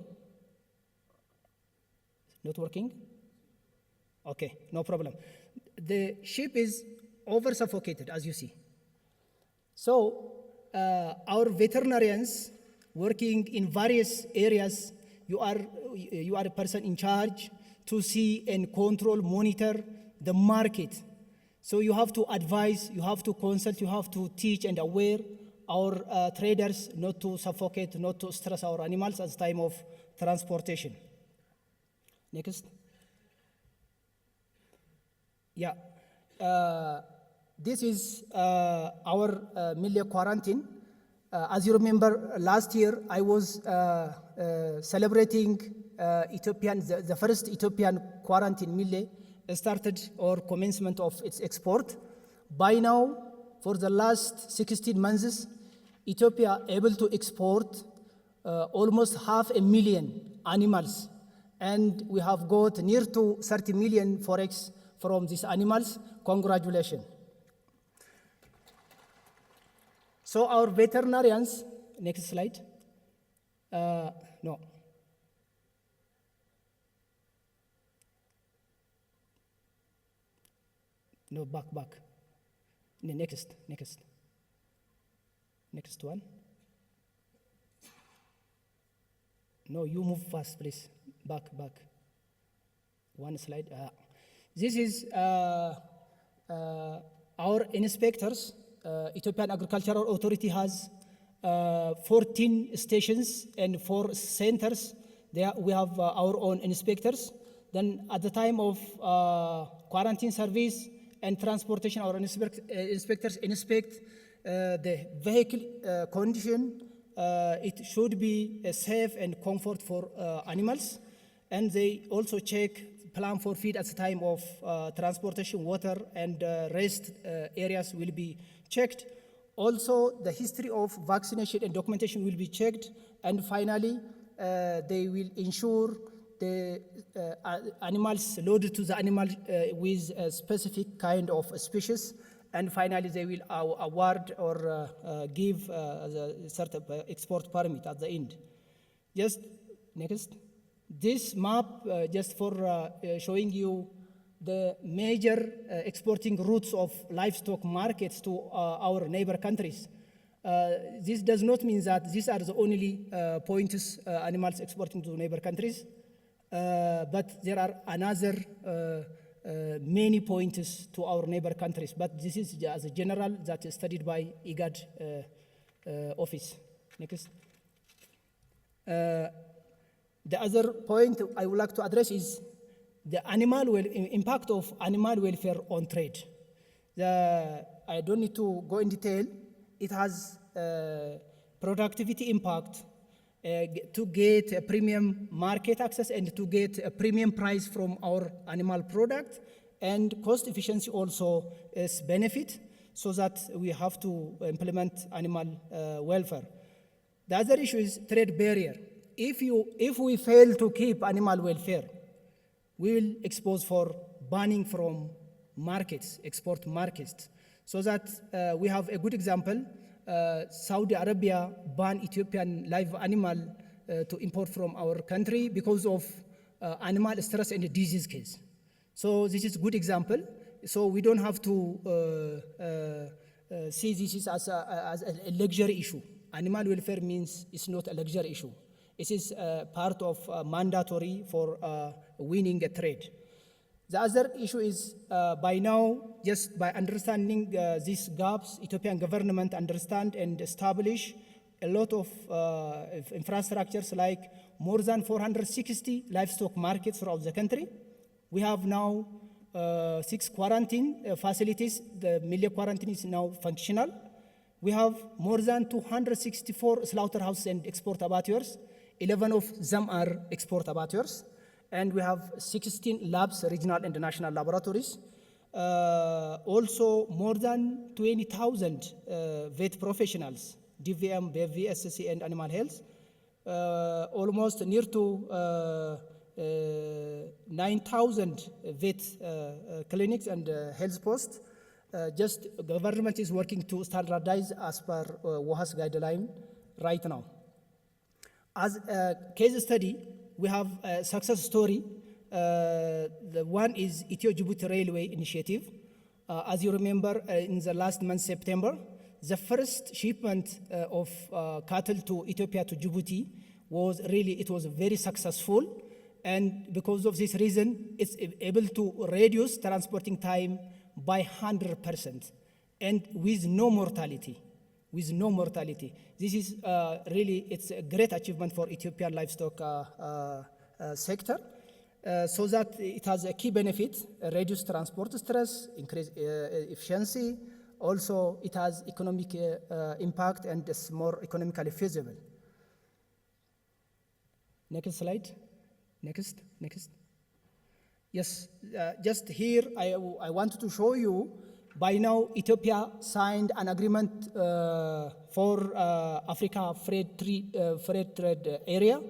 Not working? Okay, no problem. The sheep is over suffocated, as you see. So our veterinarians working in various areas, you are a person in charge to see and control, monitor the market. So you have to advise, you have to consult, you have to teach and aware our traders not to suffocate, not to stress our animals at the time of transportation. Next. Yeah. This is our Mille quarantine. As you remember, last year I was celebrating the first Ethiopian quarantine Mille started or commencement of its export. By now, for the last 16 months, Ethiopia able to export almost 500,000 animals, and we have got near to 30 million forex from these animals. Congratulations. So our veterinarians, next slide. No. No, back. Next one. No, you move fast, please. Back. One slide. This is our inspectors. Ethiopian Agricultural Authority has 14 stations and 4 centers we have our own inspectors. Then at the time of quarantine service and transportation, our inspectors inspect the vehicle condition. It should be safe and comfort for animals. And they also check plan for feed at the time of transportation, water and rest areas will be checked. Also, the history of vaccination and documentation will be checked. And finally, they will ensure the animals loaded to the animal with a specific kind of species. And finally, they will award or give the certain export permit at the end. Just next. This map, just for showing you the major exporting routes of livestock markets to our neighbor countries. This does not mean that these are the only points animals exporting to neighbor countries, but there are another many points to our neighbor countries. But this is as a general that is studied by IGAD office. Next. The other point I would like to address is the impact of animal welfare on trade. I don't need to go in detail. It has productivity impact to get a premium market access and to get a premium price from our animal product, and cost efficiency also is benefit, so that we have to implement animal welfare. The other issue is trade barrier. If we fail to keep animal welfare, we will expose for banning from markets, export markets. So that we have a good example. Saudi Arabia banned Ethiopian live animal to import from our country because of animal stress and disease case. So this is a good example. So we don't have to see this as a luxury issue. Animal welfare means it's not a luxury issue. It is part of mandatory for winning a trade. The other issue is by now, just by understanding these gaps, Ethiopian government understand and establish a lot of infrastructures, like more than 460 livestock markets throughout the country. We have now 6 quarantine facilities. The Milia quarantine is now functional. We have more than 264 slaughterhouses and export abattoirs. 11 of them are export abattoirs. And we have 16 labs, regional and national laboratories. Also, more than 20,000 vet professionals, DVM, BFV, SSC, and animal health. Almost near to 9,000 vet clinics and health posts. Just government is working to standardize as per WHO's guideline right now. As a case study, we have a success story. The one is Ethio-Djibouti Railway Initiative. As you remember, in the last month, September, the first shipment of cattle to Ethiopia to Djibouti was very successful. And because of this reason, it's able to reduce transporting time by 100%, and with no mortality. With no mortality. This is it's a great achievement for Ethiopian livestock sector, so that it has a key benefit: reduce transport stress, increase efficiency. Also, it has economic impact and is more economically feasible. Next slide. Next. Yes, just here I wanted to show you. By now, Ethiopia signed an agreement for Africa Free Trade Area,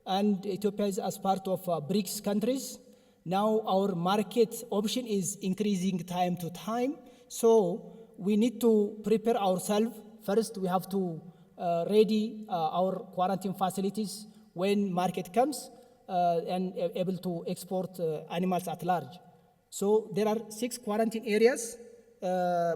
and Ethiopia is as part of BRICS countries. Now our market option is increasing time to time, so we need to prepare ourselves. First, we have to ready our quarantine facilities when market comes and able to export animals at large. So there are 6 quarantine areas.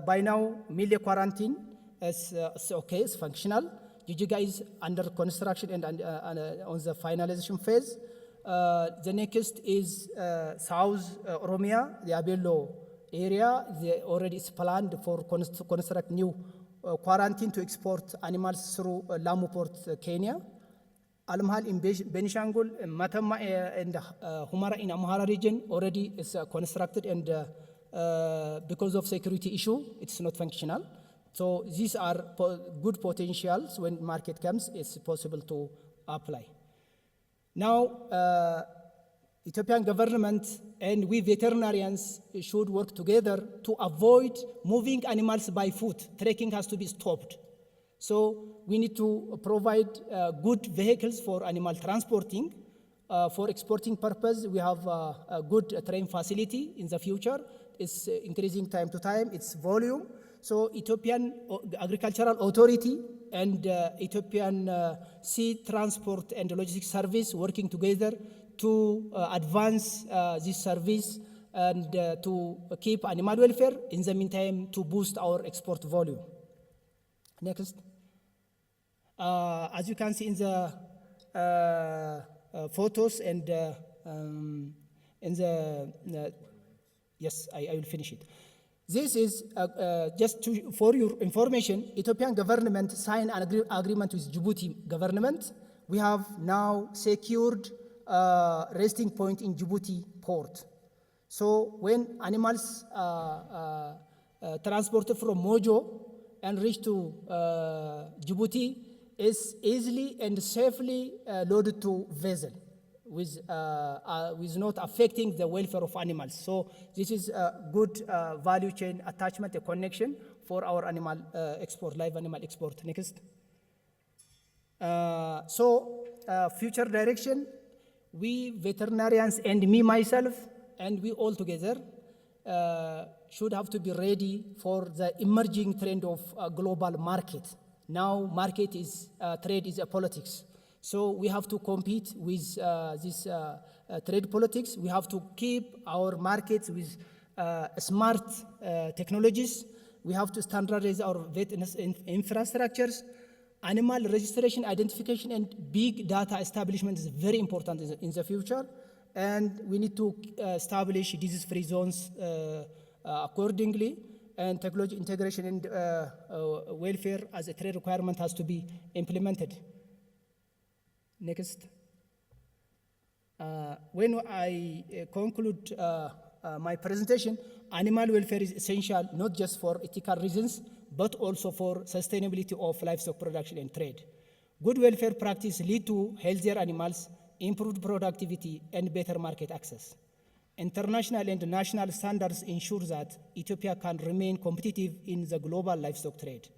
By now, Milia quarantine is okay, it's functional. Jijiga is under construction and on the finalization phase. The next is South Oromia, the Abello area. They already is planned for construct new quarantine to export animals through Lamu Port, Kenya. Almhal in Benishangul, Matama and Humara in Amhara region already is constructed, and because of security issue, it's not functional. So these are good potentials. When market comes, it's possible to apply. Now, Ethiopian government and we veterinarians should work together to avoid moving animals by foot. Trekking has to be stopped. So we need to provide good vehicles for animal transporting. For exporting purpose, we have a good train facility in the future. It's increasing time to time, its volume. So Ethiopian Agricultural Authority and Ethiopian Sea Transport and Logistics Service working together to advance this service and to keep animal welfare, in the meantime to boost our export volume. Next. As you can see in the photos and in the, yes, I will finish it. This is for your information, Ethiopian government signed an agreement with Djibouti government. We have now secured resting point in Djibouti port. So when animals transported from Mojo and reach to Djibouti, is easily and safely loaded to vessel with not affecting the welfare of animals. So this is a good value chain attachment, a connection for our animal export, live animal export. Next. Future direction, we veterinarians and me myself and we all together should have to be ready for the emerging trend of global market. Now market is, trade is a politics. So we have to compete with this trade politics. We have to keep our markets with smart technologies. We have to standardize our vet infrastructures. Animal registration, identification, and big data establishment is very important in the future. And we need to establish disease-free zones accordingly. And technology integration and welfare as a trade requirement has to be implemented. Next. When I conclude my presentation, animal welfare is essential not just for ethical reasons, but also for sustainability of livestock production and trade. Good welfare practice lead to healthier animals, improved productivity, and better market access. International and national standards ensure that Ethiopia can remain competitive in the global livestock trade.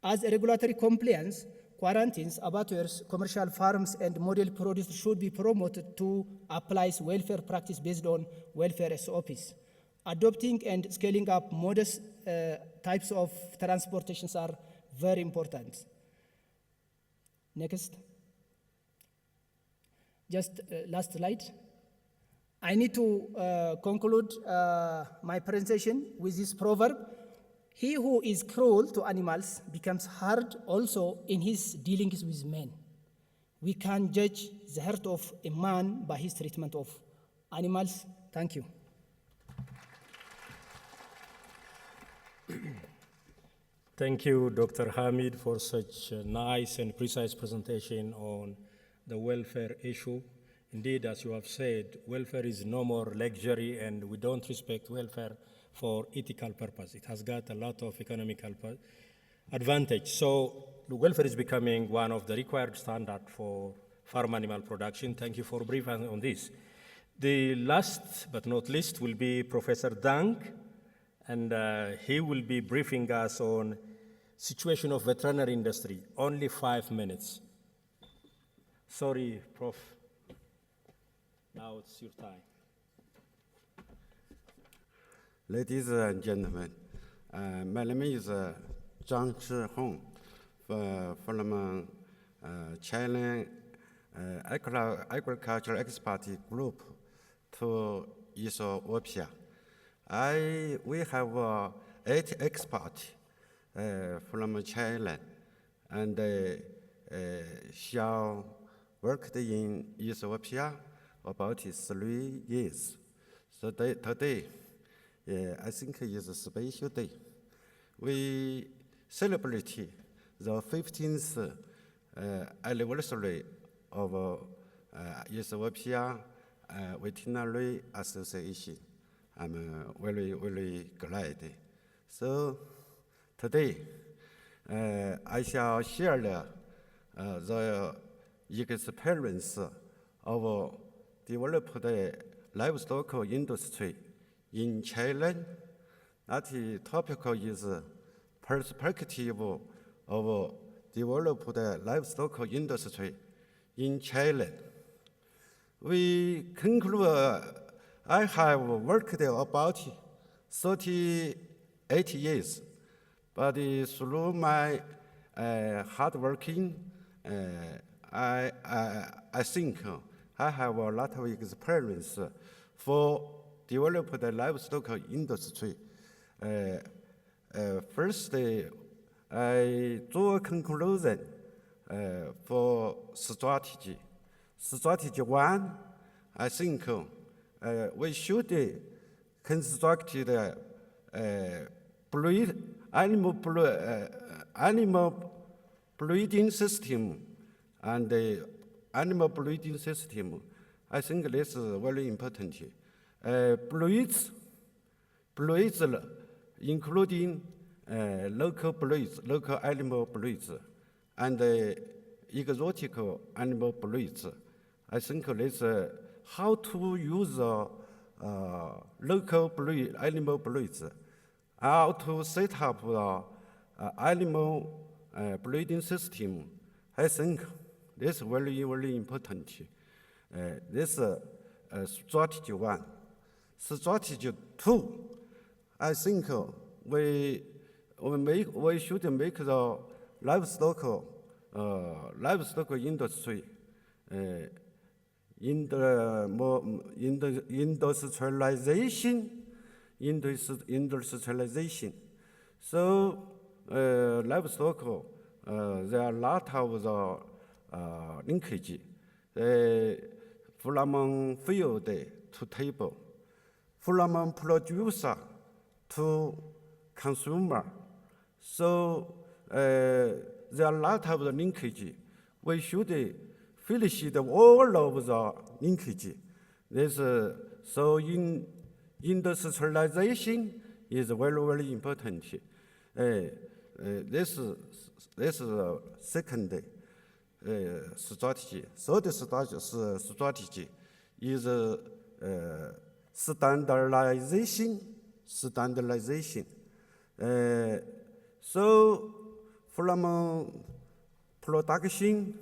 As a regulatory compliance, quarantines, abattoirs, commercial farms, and model producers should be promoted to apply welfare practice based on welfare SOPs. Adopting and scaling up modest types of transportations are very important. Next. Just last slide. I need to conclude my presentation with this proverb. He who is cruel to animals becomes hard also in his dealings with men. We can judge the heart of a man by his treatment of animals. Thank you. Thank you, Dr. Hamid, for such a nice and precise presentation on the welfare issue. Indeed, as you have said, welfare is no more luxury, and we don't respect welfare for ethical purpose. It has got a lot of economical advantage. So the welfare is becoming one of the required standards for farm animal production. Thank you for briefing on this. The last but not least will be Professor Dang, and he will be briefing us on situation of veterinary industry. Only 5 minutes. Sorry, Prof. Now it's your time. Ladies and gentlemen, my name is Zhang Zhihong from China Agricultural Expert Group to Ethiopia. We have 8 experts from China, and shall worked in Ethiopia about 3 years. So today, I think is a special day. We celebrate the 15th anniversary of Ethiopia Veterinary Association. I'm very, very glad. So today, I shall share the experience of developed livestock industry in China. That topic is perspective of developed livestock industry in China. We conclude I have worked about 38 years, but through my hard working, I think I have a lot of experience for develop the livestock industry. First, I draw a conclusion for strategy. Strategy one, I think we should construct the animal breeding system and the animal breeding system. I think this is very important. Breeds, including local breeds, local animal breeds, and exotic animal breeds. I think this how to use local breed, animal breeds, how to set up animal breeding system. I think this is very, very important. This strategy one. Strategy two, I think we should make the livestock industry in the industrialization. So livestock, there are a lot of the linkage from field to table, from producer to consumer. So there are a lot of the linkage. We should finish all of the linkage. This, so in industrialization is very, very important. This is the second strategy. Third strategy is standardization. So from production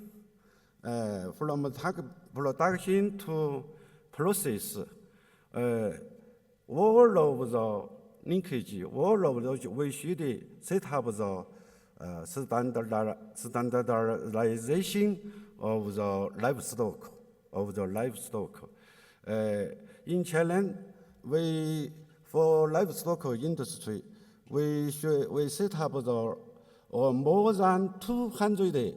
to process, all of the linkage, all of those, we should set up the standardization of the livestock. In China, for livestock industry, we set up more than 200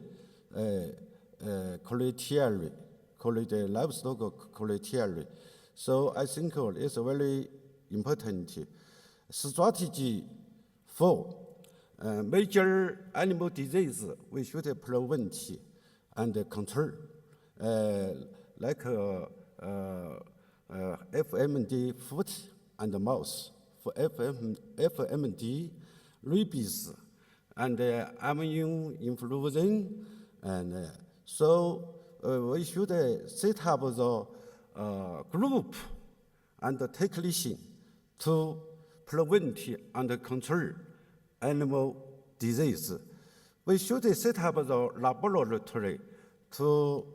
criteria, livestock criteria. So I think it's very important. Strategy 4, major animal disease we should prevent and control, like FMD, foot and mouth. For FMD, rabies, and avian influenza, and so we should set up the group and technician to prevent and control animal disease. We should set up the laboratory to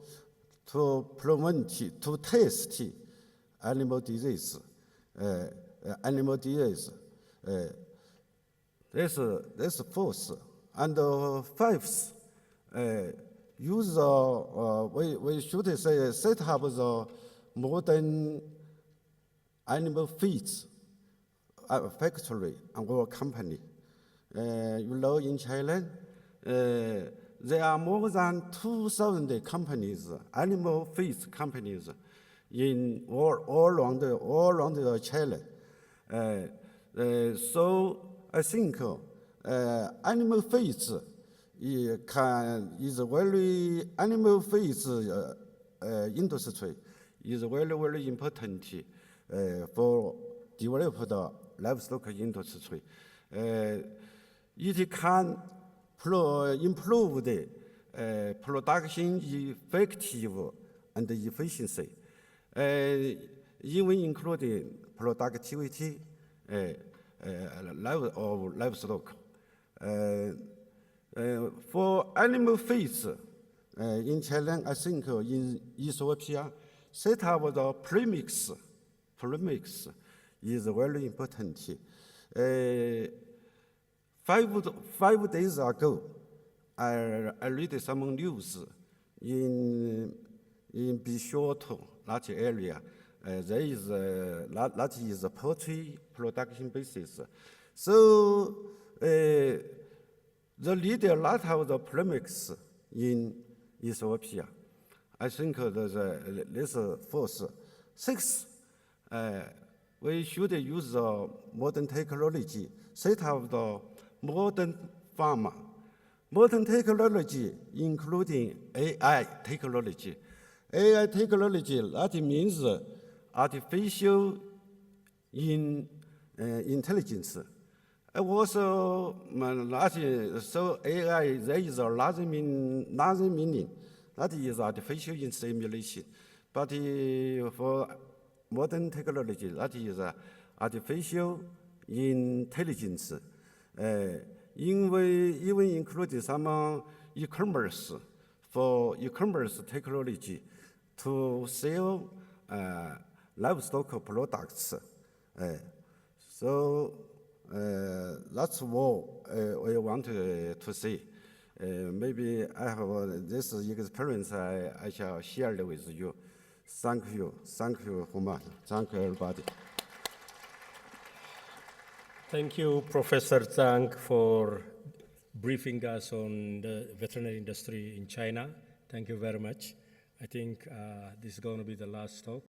prevent, to test animal disease. This fourth. And fifth, we should set up the modern animal feeds factory or company. In China, there are more than 2,000 companies, animal feeds companies, in all around China. So I think animal feeds is very animal feeds industry is very important for develop the livestock industry. It can improve the production effective and efficiency, even including productivity of livestock. For animal feeds in China, I think in Ethiopia, set up the premix is very important. 5 days ago, I read some news in Bishoto, that area. There is that is a poultry production basis. So the leader lot of the premix in Ethiopia. I think this force 6. We should use the modern technology, set up the modern farmer. Modern technology, including AI technology. AI technology, that means artificial intelligence. Also, so AI, there is another meaning. That is artificial simulation. But for modern technology, that is artificial intelligence. Even include some e-commerce, for e-commerce technology to sell livestock products. So that's what I want to say. Maybe I have this experience I shall share it with you. Thank you for much. Thank you, everybody. Thank you, Professor Zhang, for briefing us on the veterinary industry in China. Thank you very much. I think this is going to be the last talk.